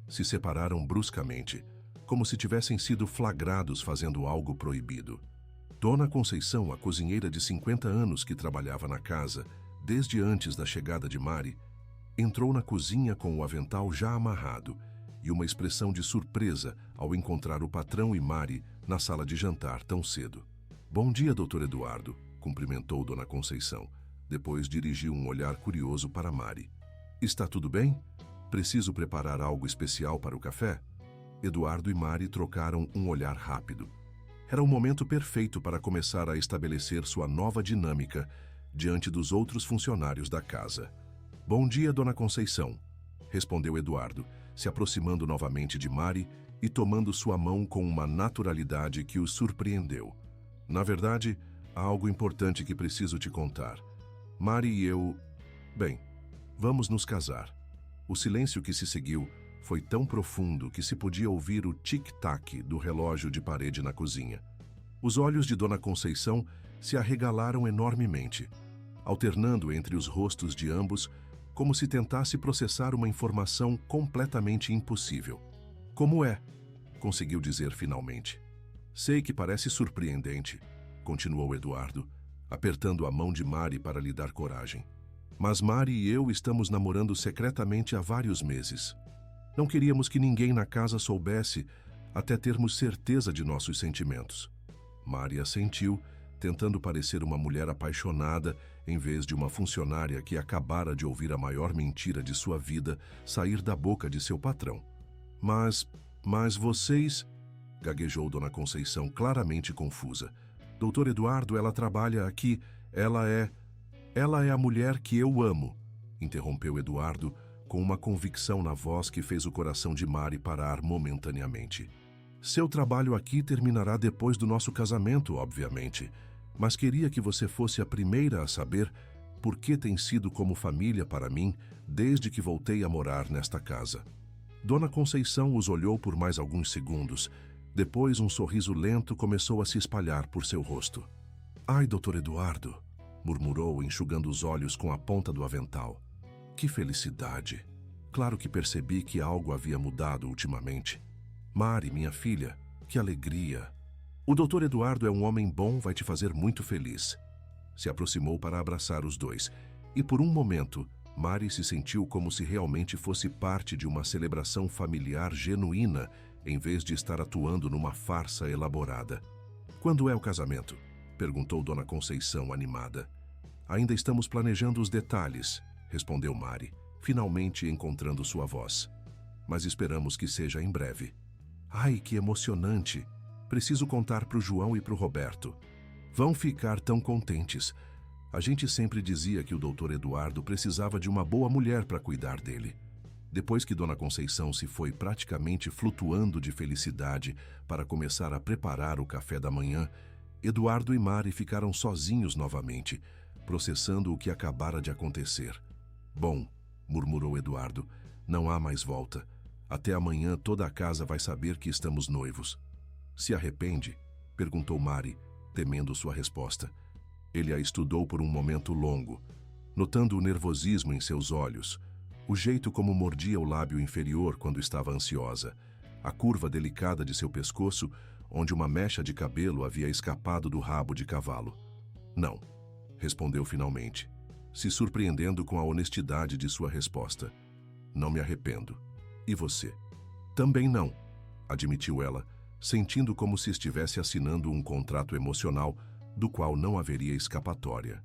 Se separaram bruscamente, como se tivessem sido flagrados fazendo algo proibido. Dona Conceição, a cozinheira de 50 anos que trabalhava na casa, desde antes da chegada de Mari, entrou na cozinha com o avental já amarrado e uma expressão de surpresa ao encontrar o patrão e Mari na sala de jantar tão cedo. Bom dia, doutor Eduardo, cumprimentou Dona Conceição. Depois dirigiu um olhar curioso para Mari. Está tudo bem? Preciso preparar algo especial para o café? Eduardo e Mari trocaram um olhar rápido. Era o momento perfeito para começar a estabelecer sua nova dinâmica diante dos outros funcionários da casa. Bom dia, Dona Conceição, respondeu Eduardo, se aproximando novamente de Mari e tomando sua mão com uma naturalidade que o surpreendeu. Na verdade, há algo importante que preciso te contar. Mari e eu... Bem, vamos nos casar. O silêncio que se seguiu foi tão profundo que se podia ouvir o tic-tac do relógio de parede na cozinha. Os olhos de Dona Conceição se arregalaram enormemente, alternando entre os rostos de ambos, como se tentasse processar uma informação completamente impossível. Como é? Conseguiu dizer finalmente. Sei que parece surpreendente, continuou Eduardo, apertando a mão de Mari para lhe dar coragem. Mas Mari e eu estamos namorando secretamente há vários meses. Não queríamos que ninguém na casa soubesse até termos certeza de nossos sentimentos. Mari assentiu, tentando parecer uma mulher apaixonada em vez de uma funcionária que acabara de ouvir a maior mentira de sua vida sair da boca de seu patrão. Mas vocês... gaguejou Dona Conceição, claramente confusa. Doutor Eduardo, ela trabalha aqui, ela é a mulher que eu amo, interrompeu Eduardo com uma convicção na voz que fez o coração de Mari parar momentaneamente. Seu trabalho aqui terminará depois do nosso casamento, obviamente, mas queria que você fosse a primeira a saber por que tem sido como família para mim desde que voltei a morar nesta casa. Dona Conceição os olhou por mais alguns segundos. Depois um sorriso lento começou a se espalhar por seu rosto. Ai, doutor Eduardo, murmurou, enxugando os olhos com a ponta do avental. Que felicidade! Claro que percebi que algo havia mudado ultimamente. Mari, minha filha, que alegria! O doutor Eduardo é um homem bom, vai te fazer muito feliz. Se aproximou para abraçar os dois, E por um momento, Mari se sentiu como se realmente fosse parte de uma celebração familiar genuína, em vez de estar atuando numa farsa elaborada. "Quando é o casamento?" perguntou Dona Conceição, animada. "Ainda estamos planejando os detalhes", respondeu Mari, finalmente encontrando sua voz. "Mas esperamos que seja em breve." "Ai, que emocionante! Preciso contar para o João e para o Roberto. Vão ficar tão contentes. A gente sempre dizia que o Dr. Eduardo precisava de uma boa mulher para cuidar dele." Depois que Dona Conceição se foi praticamente flutuando de felicidade para começar a preparar o café da manhã, Eduardo e Mari ficaram sozinhos novamente, processando o que acabara de acontecer. "Bom", murmurou Eduardo, "não há mais volta. Até amanhã toda a casa vai saber que estamos noivos." "Se arrepende?" perguntou Mari, temendo sua resposta. Ele a estudou por um momento longo, notando o nervosismo em seus olhos, o jeito como mordia o lábio inferior quando estava ansiosa, a curva delicada de seu pescoço, onde uma mecha de cabelo havia escapado do rabo de cavalo. "Não", respondeu finalmente, se surpreendendo com a honestidade de sua resposta. "Não me arrependo. E você?" "Também não", admitiu ela, sentindo como se estivesse assinando um contrato emocional do qual não haveria escapatória.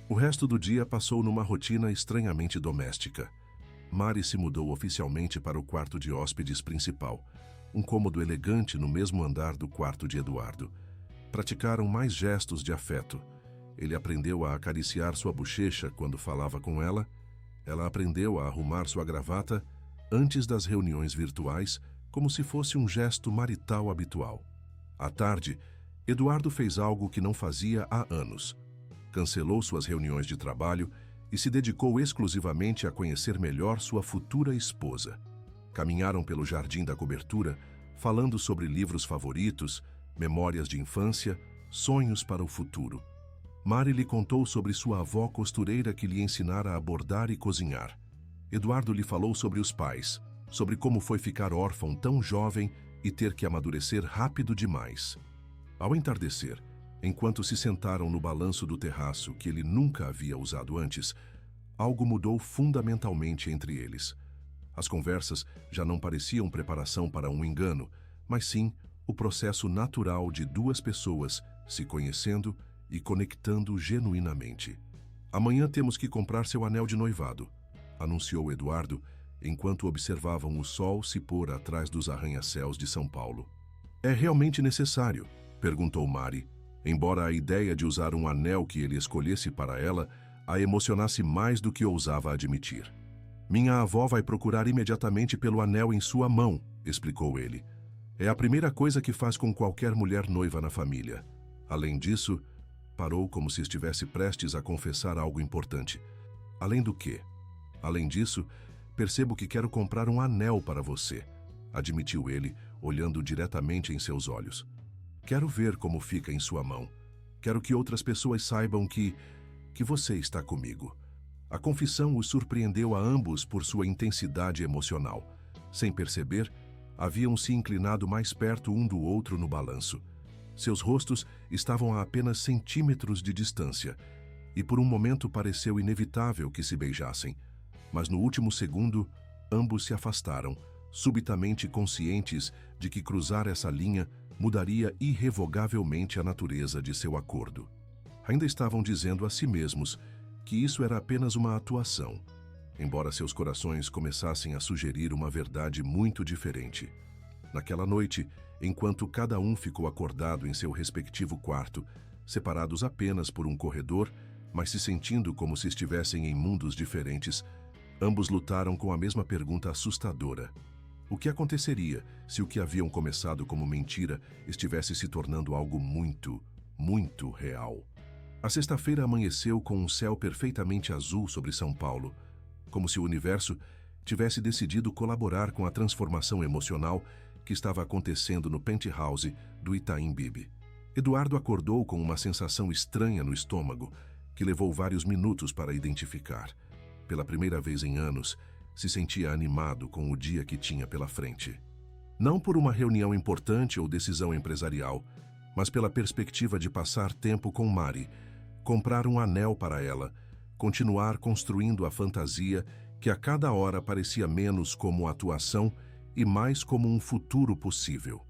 O resto do dia passou numa rotina estranhamente doméstica. Mari se mudou oficialmente para o quarto de hóspedes principal, um cômodo elegante no mesmo andar do quarto de Eduardo. Praticaram mais gestos de afeto. Ele aprendeu a acariciar sua bochecha quando falava com ela. Ela aprendeu a arrumar sua gravata antes das reuniões virtuais, como se fosse um gesto marital habitual. À tarde, Eduardo fez algo que não fazia há anos. Cancelou suas reuniões de trabalho e se dedicou exclusivamente a conhecer melhor sua futura esposa. Caminharam pelo jardim da cobertura, falando sobre livros favoritos, memórias de infância, sonhos para o futuro. Mari lhe contou sobre sua avó costureira que lhe ensinara a bordar e cozinhar. Eduardo lhe falou sobre os pais, sobre como foi ficar órfão tão jovem e ter que amadurecer rápido demais. Ao entardecer, enquanto se sentaram no balanço do terraço que ele nunca havia usado antes, algo mudou fundamentalmente entre eles. As conversas já não pareciam preparação para um engano, mas sim o processo natural de duas pessoas se conhecendo e conectando genuinamente. "Amanhã temos que comprar seu anel de noivado", anunciou Eduardo, enquanto observavam o sol se pôr atrás dos arranha-céus de São Paulo. "É realmente necessário?" perguntou Mari, embora a ideia de usar um anel que ele escolhesse para ela a emocionasse mais do que ousava admitir. "Minha avó vai procurar imediatamente pelo anel em sua mão", explicou ele. "É a primeira coisa que faz com qualquer mulher noiva na família. Além disso..." Parou como se estivesse prestes a confessar algo importante. "Além do quê?" "Além disso, percebo que quero comprar um anel para você", admitiu ele, olhando diretamente em seus olhos. "Quero ver como fica em sua mão. Quero que outras pessoas saibam que você está comigo." A confissão os surpreendeu a ambos por sua intensidade emocional. Sem perceber, haviam se inclinado mais perto um do outro no balanço. Seus rostos estavam a apenas centímetros de distância, e por um momento pareceu inevitável que se beijassem. Mas no último segundo, ambos se afastaram, subitamente conscientes de que cruzar essa linha mudaria irrevogavelmente a natureza de seu acordo. Ainda estavam dizendo a si mesmos que isso era apenas uma atuação, embora seus corações começassem a sugerir uma verdade muito diferente. Naquela noite, enquanto cada um ficou acordado em seu respectivo quarto, separados apenas por um corredor, mas se sentindo como se estivessem em mundos diferentes, ambos lutaram com a mesma pergunta assustadora. O que aconteceria se o que haviam começado como mentira estivesse se tornando algo muito, muito real? A sexta-feira amanheceu com um céu perfeitamente azul sobre São Paulo, como se o universo tivesse decidido colaborar com a transformação emocional que estava acontecendo no penthouse do Itaim Bibi. Eduardo acordou com uma sensação estranha no estômago, que levou vários minutos para identificar. Pela primeira vez em anos, se sentia animado com o dia que tinha pela frente. Não por uma reunião importante ou decisão empresarial, mas pela perspectiva de passar tempo com Mari, comprar um anel para ela, continuar construindo a fantasia que a cada hora parecia menos como atuação e mais como um futuro possível.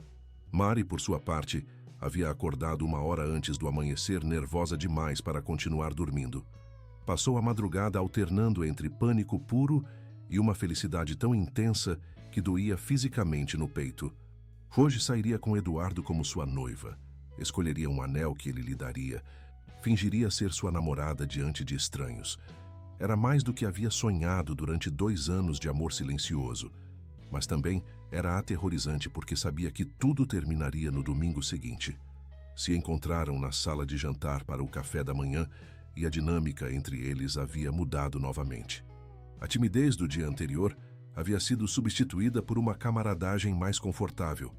Mari, por sua parte, havia acordado 1 hora antes do amanhecer, nervosa demais para continuar dormindo. Passou a madrugada alternando entre pânico puro e uma felicidade tão intensa que doía fisicamente no peito. Hoje sairia com Eduardo como sua noiva. Escolheria um anel que ele lhe daria. Fingiria ser sua namorada diante de estranhos. Era mais do que havia sonhado durante 2 anos de amor silencioso. Mas também era aterrorizante porque sabia que tudo terminaria no domingo seguinte. Se encontraram na sala de jantar para o café da manhã e a dinâmica entre eles havia mudado novamente. A timidez do dia anterior havia sido substituída por uma camaradagem mais confortável,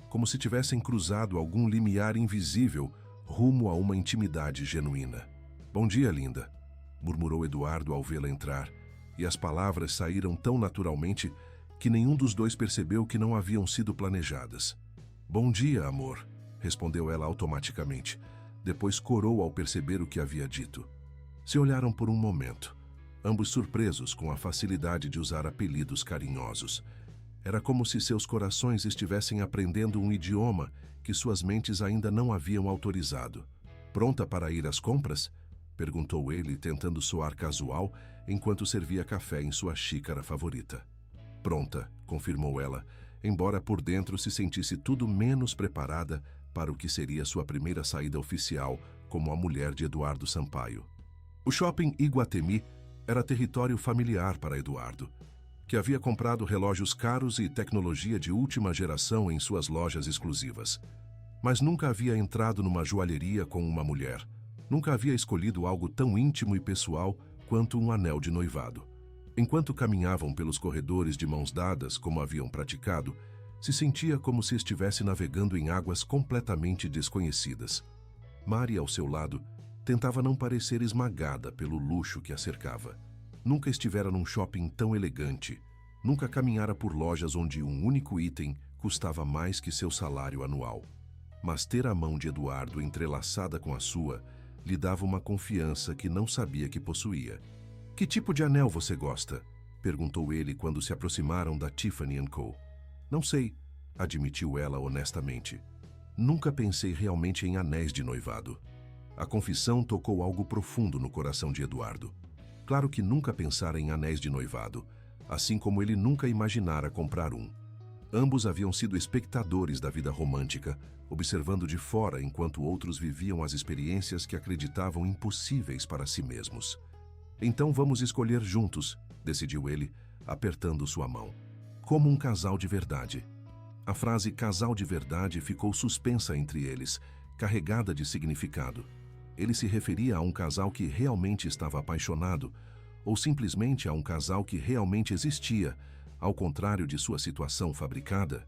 como se tivessem cruzado algum limiar invisível rumo a uma intimidade genuína. "Bom dia, linda", murmurou Eduardo ao vê-la entrar, e as palavras saíram tão naturalmente que nenhum dos dois percebeu que não haviam sido planejadas. "Bom dia, amor", respondeu ela automaticamente. Depois corou ao perceber o que havia dito. Se olharam por um momento, ambos surpresos com a facilidade de usar apelidos carinhosos. Era como se seus corações estivessem aprendendo um idioma que suas mentes ainda não haviam autorizado. "Pronta para ir às compras?", perguntou ele, tentando soar casual, enquanto servia café em sua xícara favorita. "Pronta", confirmou ela, embora por dentro se sentisse tudo menos preparada para o que seria sua primeira saída oficial como a mulher de Eduardo Sampaio. O shopping Iguatemi era território familiar para Eduardo, que havia comprado relógios caros e tecnologia de última geração em suas lojas exclusivas. Mas nunca havia entrado numa joalheria com uma mulher. Nunca havia escolhido algo tão íntimo e pessoal quanto um anel de noivado. Enquanto caminhavam pelos corredores de mãos dadas, como haviam praticado, se sentia como se estivesse navegando em águas completamente desconhecidas. Mari, ao seu lado, tentava não parecer esmagada pelo luxo que a cercava. Nunca estivera num shopping tão elegante. Nunca caminhara por lojas onde um único item custava mais que seu salário anual. Mas ter a mão de Eduardo entrelaçada com a sua lhe dava uma confiança que não sabia que possuía. "Que tipo de anel você gosta?", perguntou ele quando se aproximaram da Tiffany & Co. "Não sei", admitiu ela honestamente. "Nunca pensei realmente em anéis de noivado." A confissão tocou algo profundo no coração de Eduardo. Claro que nunca pensara em anéis de noivado, assim como ele nunca imaginara comprar um. Ambos haviam sido espectadores da vida romântica, observando de fora enquanto outros viviam as experiências que acreditavam impossíveis para si mesmos. "Então vamos escolher juntos", decidiu ele, apertando sua mão. "Como um casal de verdade." A frase "casal de verdade" ficou suspensa entre eles, carregada de significado. Ele se referia a um casal que realmente estava apaixonado, ou simplesmente a um casal que realmente existia, ao contrário de sua situação fabricada.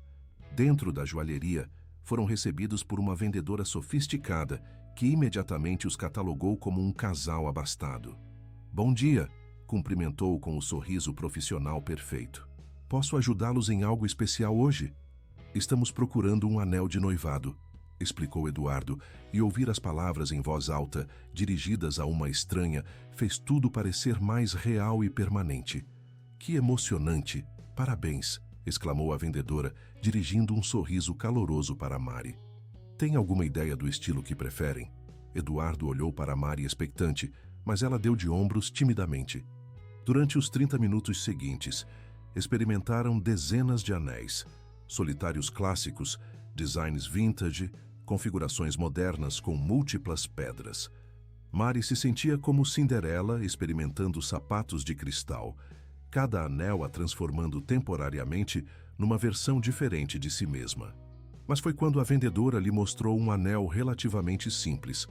Dentro da joalheria, foram recebidos por uma vendedora sofisticada que imediatamente os catalogou como um casal abastado. "Bom dia", cumprimentou com o sorriso profissional perfeito. "Posso ajudá-los em algo especial hoje?" "Estamos procurando um anel de noivado", explicou Eduardo, e ouvir as palavras em voz alta, dirigidas a uma estranha, fez tudo parecer mais real e permanente. "Que emocionante! Parabéns!", exclamou a vendedora, dirigindo um sorriso caloroso para Mari. "Tem alguma ideia do estilo que preferem?" Eduardo olhou para Mari expectante, mas ela deu de ombros timidamente. Durante os 30 minutos seguintes, experimentaram dezenas de anéis, solitários clássicos, designs vintage, configurações modernas com múltiplas pedras. Mari se sentia como Cinderela experimentando sapatos de cristal, cada anel a transformando temporariamente numa versão diferente de si mesma. Mas foi quando a vendedora lhe mostrou um anel relativamente simples,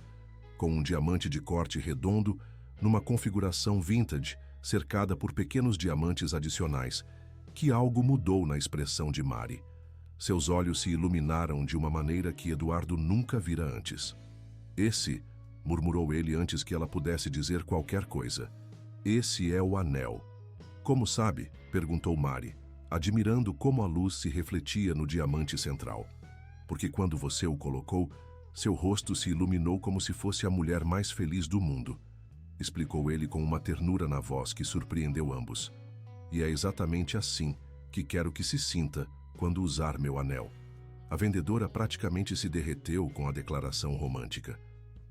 com um diamante de corte redondo, numa configuração vintage, cercada por pequenos diamantes adicionais, que algo mudou na expressão de Mari. Seus olhos se iluminaram de uma maneira que Eduardo nunca vira antes. "Esse", murmurou ele antes que ela pudesse dizer qualquer coisa. "Esse é o anel." "Como sabe?", perguntou Mari, admirando como a luz se refletia no diamante central. "Porque quando você o colocou, seu rosto se iluminou como se fosse a mulher mais feliz do mundo." explicou ele com uma ternura na voz que surpreendeu ambos. E é exatamente assim que quero que se sinta quando usar meu anel. A vendedora praticamente se derreteu com a declaração romântica.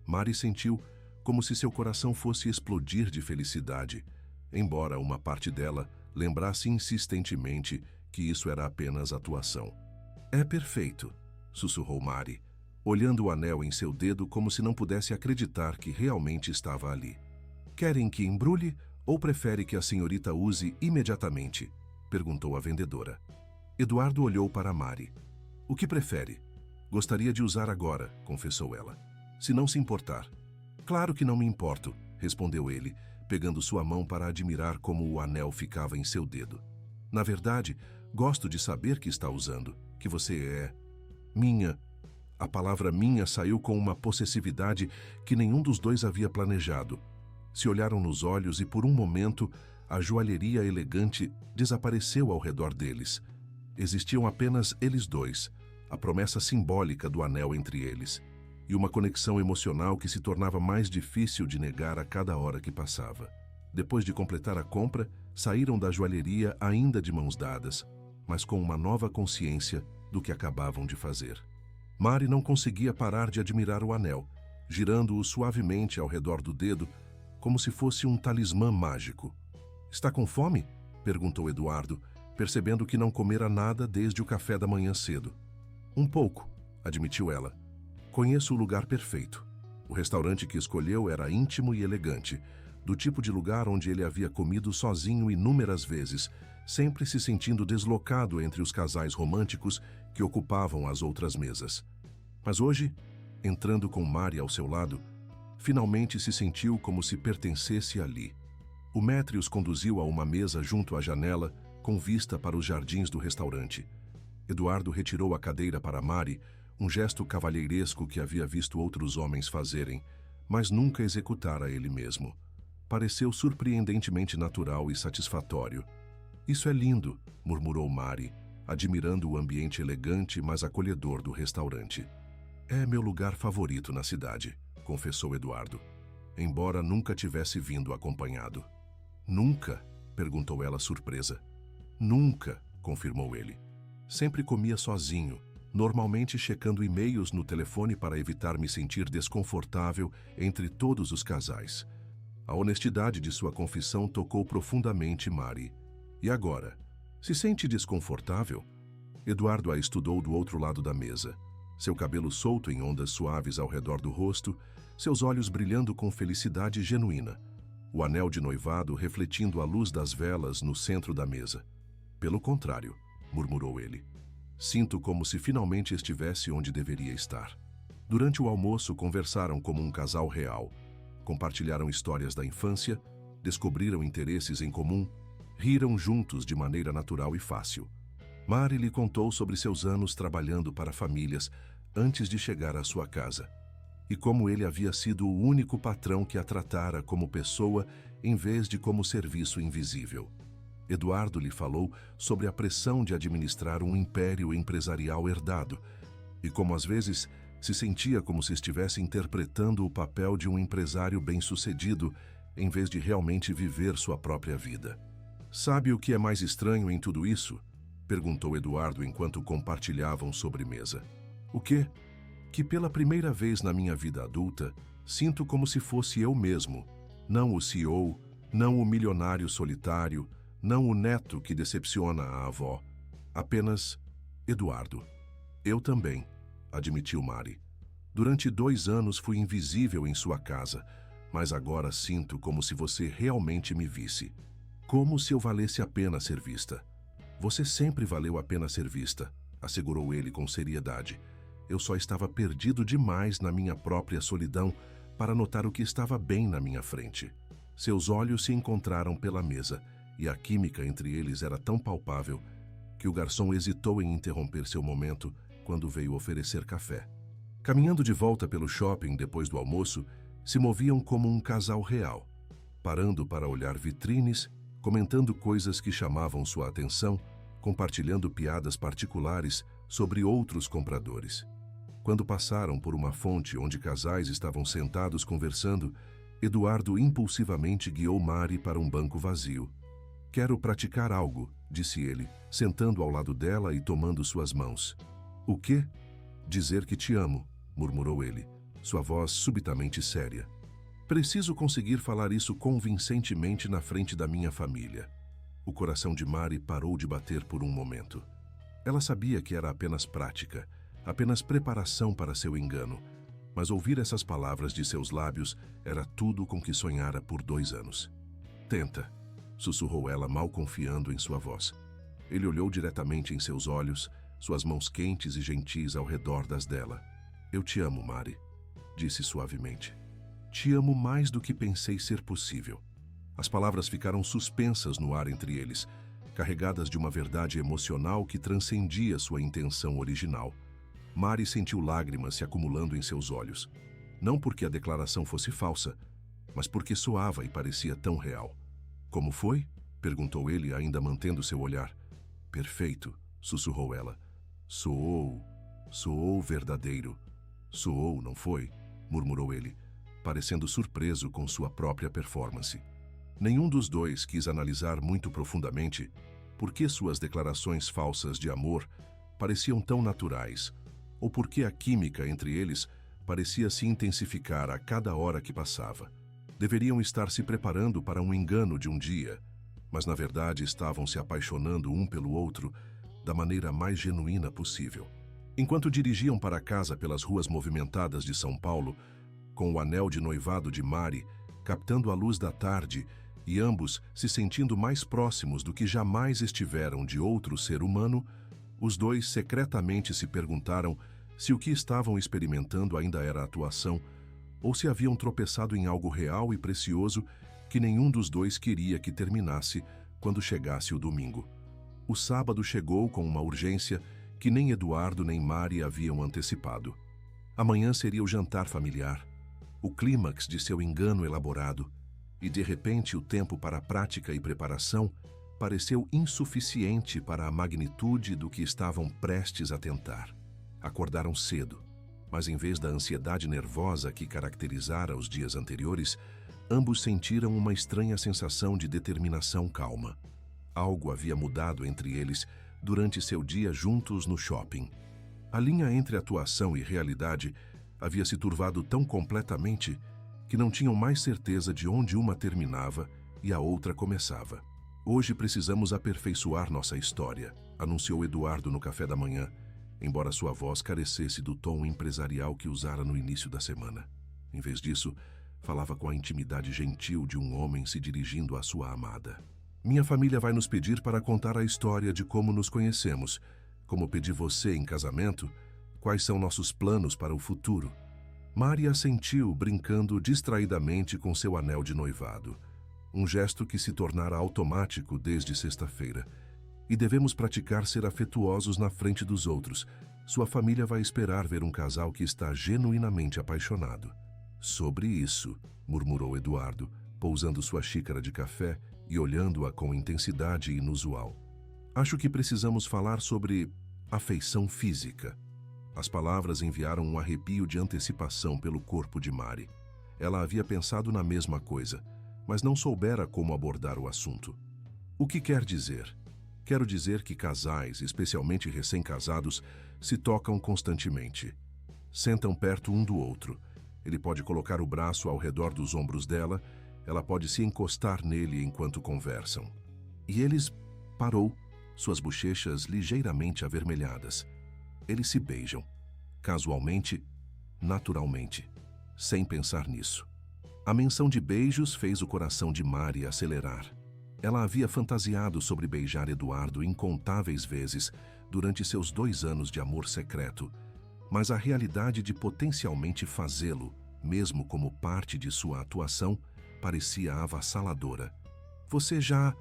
Mari sentiu como se seu coração fosse explodir de felicidade, embora uma parte dela lembrasse insistentemente que isso era apenas atuação. É perfeito, sussurrou Mari, olhando o anel em seu dedo como se não pudesse acreditar que realmente estava ali. Querem que embrulhe ou prefere que a senhorita use imediatamente? Perguntou a vendedora. Eduardo olhou para Mari. O que prefere? Gostaria de usar agora, confessou ela. Se não se importar. Claro que não me importo, respondeu ele, pegando sua mão para admirar como o anel ficava em seu dedo. Na verdade, gosto de saber que está usando, que você é minha. A palavra minha saiu com uma possessividade que nenhum dos dois havia planejado. Se olharam nos olhos e por um momento a joalheria elegante desapareceu ao redor deles. Existiam apenas eles dois, a promessa simbólica do anel entre eles, e uma conexão emocional que se tornava mais difícil de negar a cada hora que passava. Depois de completar a compra, saíram da joalheria ainda de mãos dadas, mas com uma nova consciência do que acabavam de fazer. Mari não conseguia parar de admirar o anel, girando-o suavemente ao redor do dedo, como se fosse um talismã mágico. Está com fome? Perguntou Eduardo, percebendo que não comera nada desde o café da manhã cedo. Um pouco, admitiu ela. Conheço o lugar perfeito. O restaurante que escolheu era íntimo e elegante, do tipo de lugar onde ele havia comido sozinho inúmeras vezes, sempre se sentindo deslocado entre os casais românticos que ocupavam as outras mesas. Mas hoje, entrando com Mari ao seu lado, finalmente se sentiu como se pertencesse ali. O maître os conduziu a uma mesa junto à janela, com vista para os jardins do restaurante. Eduardo retirou a cadeira para Mari, um gesto cavalheiresco que havia visto outros homens fazerem, mas nunca executara ele mesmo. Pareceu surpreendentemente natural e satisfatório. Isso é lindo, murmurou Mari, admirando o ambiente elegante, mas acolhedor do restaurante. É meu lugar favorito na cidade, confessou Eduardo, embora nunca tivesse vindo acompanhado. Nunca? Perguntou ela surpresa. Nunca, confirmou ele. Sempre comia sozinho, normalmente checando e-mails no telefone para evitar me sentir desconfortável entre todos os casais. A honestidade de sua confissão tocou profundamente Mari. E agora? Se sente desconfortável? Eduardo a estudou do outro lado da mesa. Seu cabelo solto em ondas suaves ao redor do rosto, seus olhos brilhando com felicidade genuína. O anel de noivado refletindo a luz das velas no centro da mesa. Pelo contrário, murmurou ele. Sinto como se finalmente estivesse onde deveria estar. Durante o almoço conversaram como um casal real. Compartilharam histórias da infância, descobriram interesses em comum, riram juntos de maneira natural e fácil. Mari lhe contou sobre seus anos trabalhando para famílias antes de chegar à sua casa, e como ele havia sido o único patrão que a tratara como pessoa em vez de como serviço invisível. Eduardo lhe falou sobre a pressão de administrar um império empresarial herdado, e como às vezes se sentia como se estivesse interpretando o papel de um empresário bem-sucedido em vez de realmente viver sua própria vida. Sabe o que é mais estranho em tudo isso? Perguntou Eduardo enquanto compartilhavam sobremesa. O quê? Que pela primeira vez na minha vida adulta, sinto como se fosse eu mesmo, não o CEO, não o milionário solitário, não o neto que decepciona a avó, apenas Eduardo. Eu também, admitiu Mari. Durante 2 anos fui invisível em sua casa, mas agora sinto como se você realmente me visse. Como se eu valesse a pena ser vista. Você sempre valeu a pena ser vista, assegurou ele com seriedade. Eu só estava perdido demais na minha própria solidão para notar o que estava bem na minha frente. Seus olhos se encontraram pela mesa, e a química entre eles era tão palpável que o garçom hesitou em interromper seu momento quando veio oferecer café. Caminhando de volta pelo shopping depois do almoço, se moviam como um casal real, parando para olhar vitrines, comentando coisas que chamavam sua atenção, compartilhando piadas particulares sobre outros compradores. Quando passaram por uma fonte onde casais estavam sentados conversando, Eduardo impulsivamente guiou Mari para um banco vazio. Quero praticar algo, disse ele, sentando ao lado dela e tomando suas mãos. O quê? Dizer que te amo, murmurou ele, sua voz subitamente séria. Preciso conseguir falar isso convincentemente na frente da minha família. O coração de Mari parou de bater por um momento. Ela sabia que era apenas prática, apenas preparação para seu engano, mas ouvir essas palavras de seus lábios era tudo com que sonhara por 2 anos. Tenta, sussurrou ela, mal confiando em sua voz. Ele olhou diretamente em seus olhos, suas mãos quentes e gentis ao redor das dela. Eu te amo, Mari, disse suavemente. Te amo mais do que pensei ser possível. As palavras ficaram suspensas no ar entre eles, carregadas de uma verdade emocional que transcendia sua intenção original. Mari sentiu lágrimas se acumulando em seus olhos. Não porque a declaração fosse falsa, mas porque soava e parecia tão real. Como foi? Perguntou ele, ainda mantendo seu olhar. Perfeito, sussurrou ela. Soou verdadeiro. Soou, não foi? Murmurou ele, parecendo surpreso com sua própria performance. Nenhum dos dois quis analisar muito profundamente por que suas declarações falsas de amor pareciam tão naturais, ou por que a química entre eles parecia se intensificar a cada hora que passava. Deveriam estar se preparando para um engano de um dia, mas na verdade estavam se apaixonando um pelo outro da maneira mais genuína possível. Enquanto dirigiam para casa pelas ruas movimentadas de São Paulo, com o anel de noivado de Mari, captando a luz da tarde, e ambos se sentindo mais próximos do que jamais estiveram de outro ser humano, os dois secretamente se perguntaram se o que estavam experimentando ainda era atuação, ou se haviam tropeçado em algo real e precioso que nenhum dos dois queria que terminasse quando chegasse o domingo. O sábado chegou com uma urgência que nem Eduardo nem Mari haviam antecipado. Amanhã seria o jantar familiar, o clímax de seu engano elaborado, e de repente o tempo para a prática e preparação pareceu insuficiente para a magnitude do que estavam prestes a tentar. Acordaram cedo, mas em vez da ansiedade nervosa que caracterizara os dias anteriores, ambos sentiram uma estranha sensação de determinação calma. Algo havia mudado entre eles durante seu dia juntos no shopping. A linha entre atuação e realidade havia se turvado tão completamente que não tinham mais certeza de onde uma terminava e a outra começava. Hoje precisamos aperfeiçoar nossa história, anunciou Eduardo no café da manhã, embora sua voz carecesse do tom empresarial que usara no início da semana. Em vez disso, falava com a intimidade gentil de um homem se dirigindo à sua amada. Minha família vai nos pedir para contar a história de como nos conhecemos, como pedi você em casamento, quais são nossos planos para o futuro. Mari assentiu, brincando distraidamente com seu anel de noivado, um gesto que se tornara automático desde sexta-feira. E devemos praticar ser afetuosos na frente dos outros. Sua família vai esperar ver um casal que está genuinamente apaixonado. Sobre isso, murmurou Eduardo, pousando sua xícara de café e olhando-a com intensidade inusual. Acho que precisamos falar sobre afeição física. As palavras enviaram um arrepio de antecipação pelo corpo de Mari. Ela havia pensado na mesma coisa, mas não soubera como abordar o assunto. O que quer dizer? Quero dizer que casais, especialmente recém-casados, se tocam constantemente. Sentam perto um do outro. Ele pode colocar o braço ao redor dos ombros dela, ela pode se encostar nele enquanto conversam. E eles parou, suas bochechas ligeiramente avermelhadas. Eles se beijam, casualmente, naturalmente, sem pensar nisso. A menção de beijos fez o coração de Mari acelerar. Ela havia fantasiado sobre beijar Eduardo incontáveis vezes durante seus 2 anos de amor secreto, mas a realidade de potencialmente fazê-lo, mesmo como parte de sua atuação, parecia avassaladora. Você já...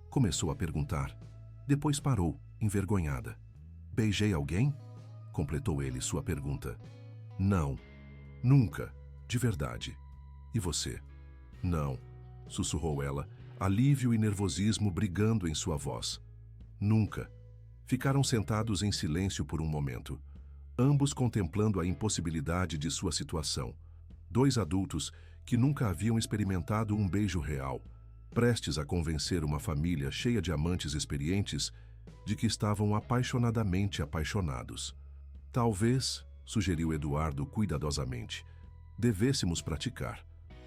começou a perguntar. Depois parou, envergonhada. Beijei alguém? Completou ele sua pergunta. Não, nunca, de verdade. E você? Não, sussurrou ela, alívio e nervosismo brigando em sua voz. Nunca. Ficaram sentados em silêncio por um momento, ambos contemplando a impossibilidade de sua situação. 2 adultos que nunca haviam experimentado um beijo real, prestes a convencer uma família cheia de amantes experientes de que estavam apaixonadamente apaixonados. Talvez, sugeriu Eduardo cuidadosamente, devêssemos praticar,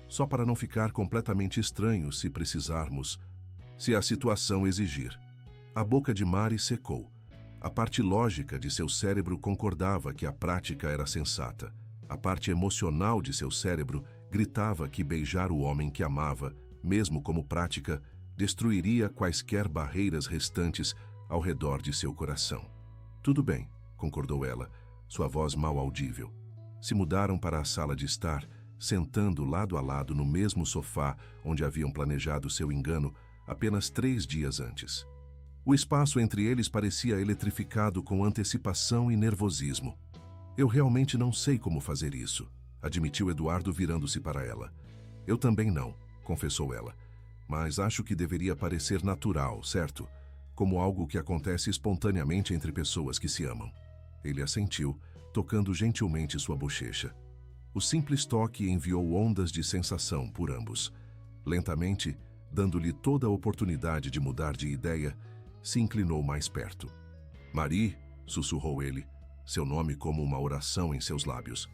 só para não ficar completamente estranhos se precisarmos, se a situação exigir. A boca de Mari secou. A parte lógica de seu cérebro concordava que a prática era sensata. A parte emocional de seu cérebro gritava que beijar o homem que amava, mesmo como prática, destruiria quaisquer barreiras restantes ao redor de seu coração. Tudo bem, concordou ela, sua voz mal audível. Se mudaram para a sala de estar, sentando lado a lado no mesmo sofá onde haviam planejado seu engano apenas 3 dias antes. O espaço entre eles parecia eletrificado com antecipação e nervosismo. Eu realmente não sei como fazer isso, admitiu Eduardo virando-se para ela. Eu também não, confessou ela. Mas acho que deveria parecer natural, certo? Como algo que acontece espontaneamente entre pessoas que se amam. Ele assentiu, tocando gentilmente sua bochecha. O simples toque enviou ondas de sensação por ambos. Lentamente, dando-lhe toda a oportunidade de mudar de ideia, se inclinou mais perto. Marie, sussurrou ele, seu nome como uma oração em seus lábios.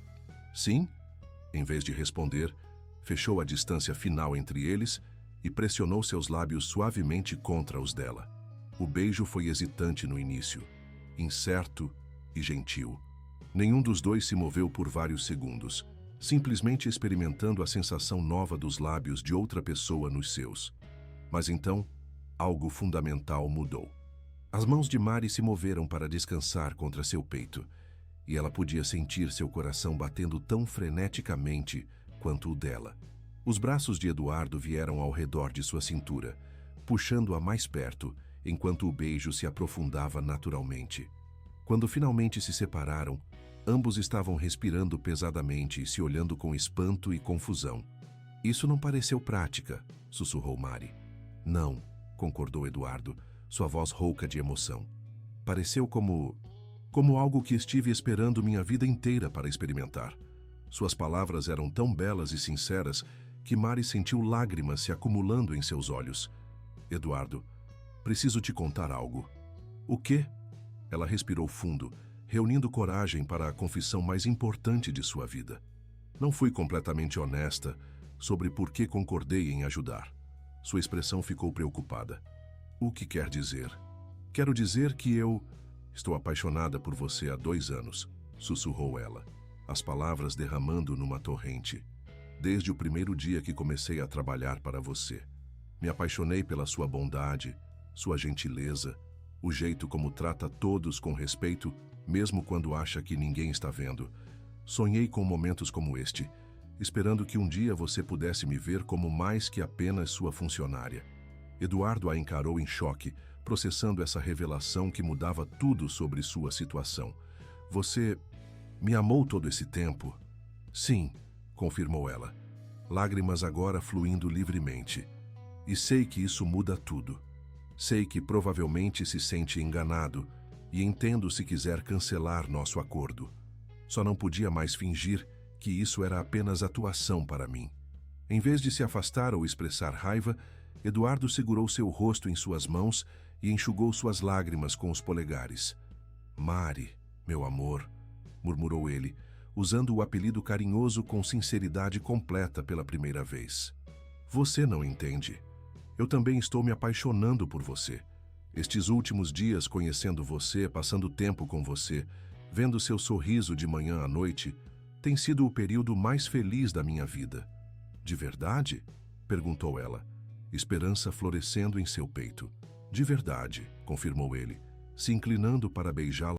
Sim? Em vez de responder, fechou a distância final entre eles e pressionou seus lábios suavemente contra os dela. O beijo foi hesitante no início, incerto e gentil. Nenhum dos dois se moveu por vários segundos, simplesmente experimentando a sensação nova dos lábios de outra pessoa nos seus. Mas então, algo fundamental mudou. As mãos de Mari se moveram para descansar contra seu peito, e ela podia sentir seu coração batendo tão freneticamente quanto o dela. Os braços de Eduardo vieram ao redor de sua cintura, puxando-a mais perto, enquanto o beijo se aprofundava naturalmente. Quando finalmente se separaram, ambos estavam respirando pesadamente e se olhando com espanto e confusão. Isso não pareceu prática, sussurrou Mari. Não, concordou Eduardo, sua voz rouca de emoção. Pareceu como algo que estive esperando minha vida inteira para experimentar. Suas palavras eram tão belas e sinceras que Mari sentiu lágrimas se acumulando em seus olhos. Eduardo, preciso te contar algo. O quê? Ela respirou fundo, reunindo coragem para a confissão mais importante de sua vida. Não fui completamente honesta sobre por que concordei em ajudar. Sua expressão ficou preocupada. O que quer dizer? Quero dizer que eu estou apaixonada por você há 2 anos, sussurrou ela, as palavras derramando numa torrente. Desde o primeiro dia que comecei a trabalhar para você. Me apaixonei pela sua bondade, sua gentileza, o jeito como trata todos com respeito, mesmo quando acha que ninguém está vendo. Sonhei com momentos como este, esperando que um dia você pudesse me ver como mais que apenas sua funcionária. Eduardo a encarou em choque, processando essa revelação que mudava tudo sobre sua situação. Você me amou todo esse tempo? Sim, confirmou ela, lágrimas agora fluindo livremente. E sei que isso muda tudo. Sei que provavelmente se sente enganado e entendo se quiser cancelar nosso acordo. Só não podia mais fingir que isso era apenas atuação para mim. Em vez de se afastar ou expressar raiva, Eduardo segurou seu rosto em suas mãos e enxugou suas lágrimas com os polegares. Mari, meu amor, murmurou ele, usando o apelido carinhoso com sinceridade completa pela primeira vez. Você não entende. Eu também estou me apaixonando por você. Estes últimos dias conhecendo você, passando tempo com você, vendo seu sorriso de manhã à noite, tem sido o período mais feliz da minha vida. De verdade? Perguntou ela, esperança florescendo em seu peito. De verdade, confirmou ele, se inclinando para beijá-la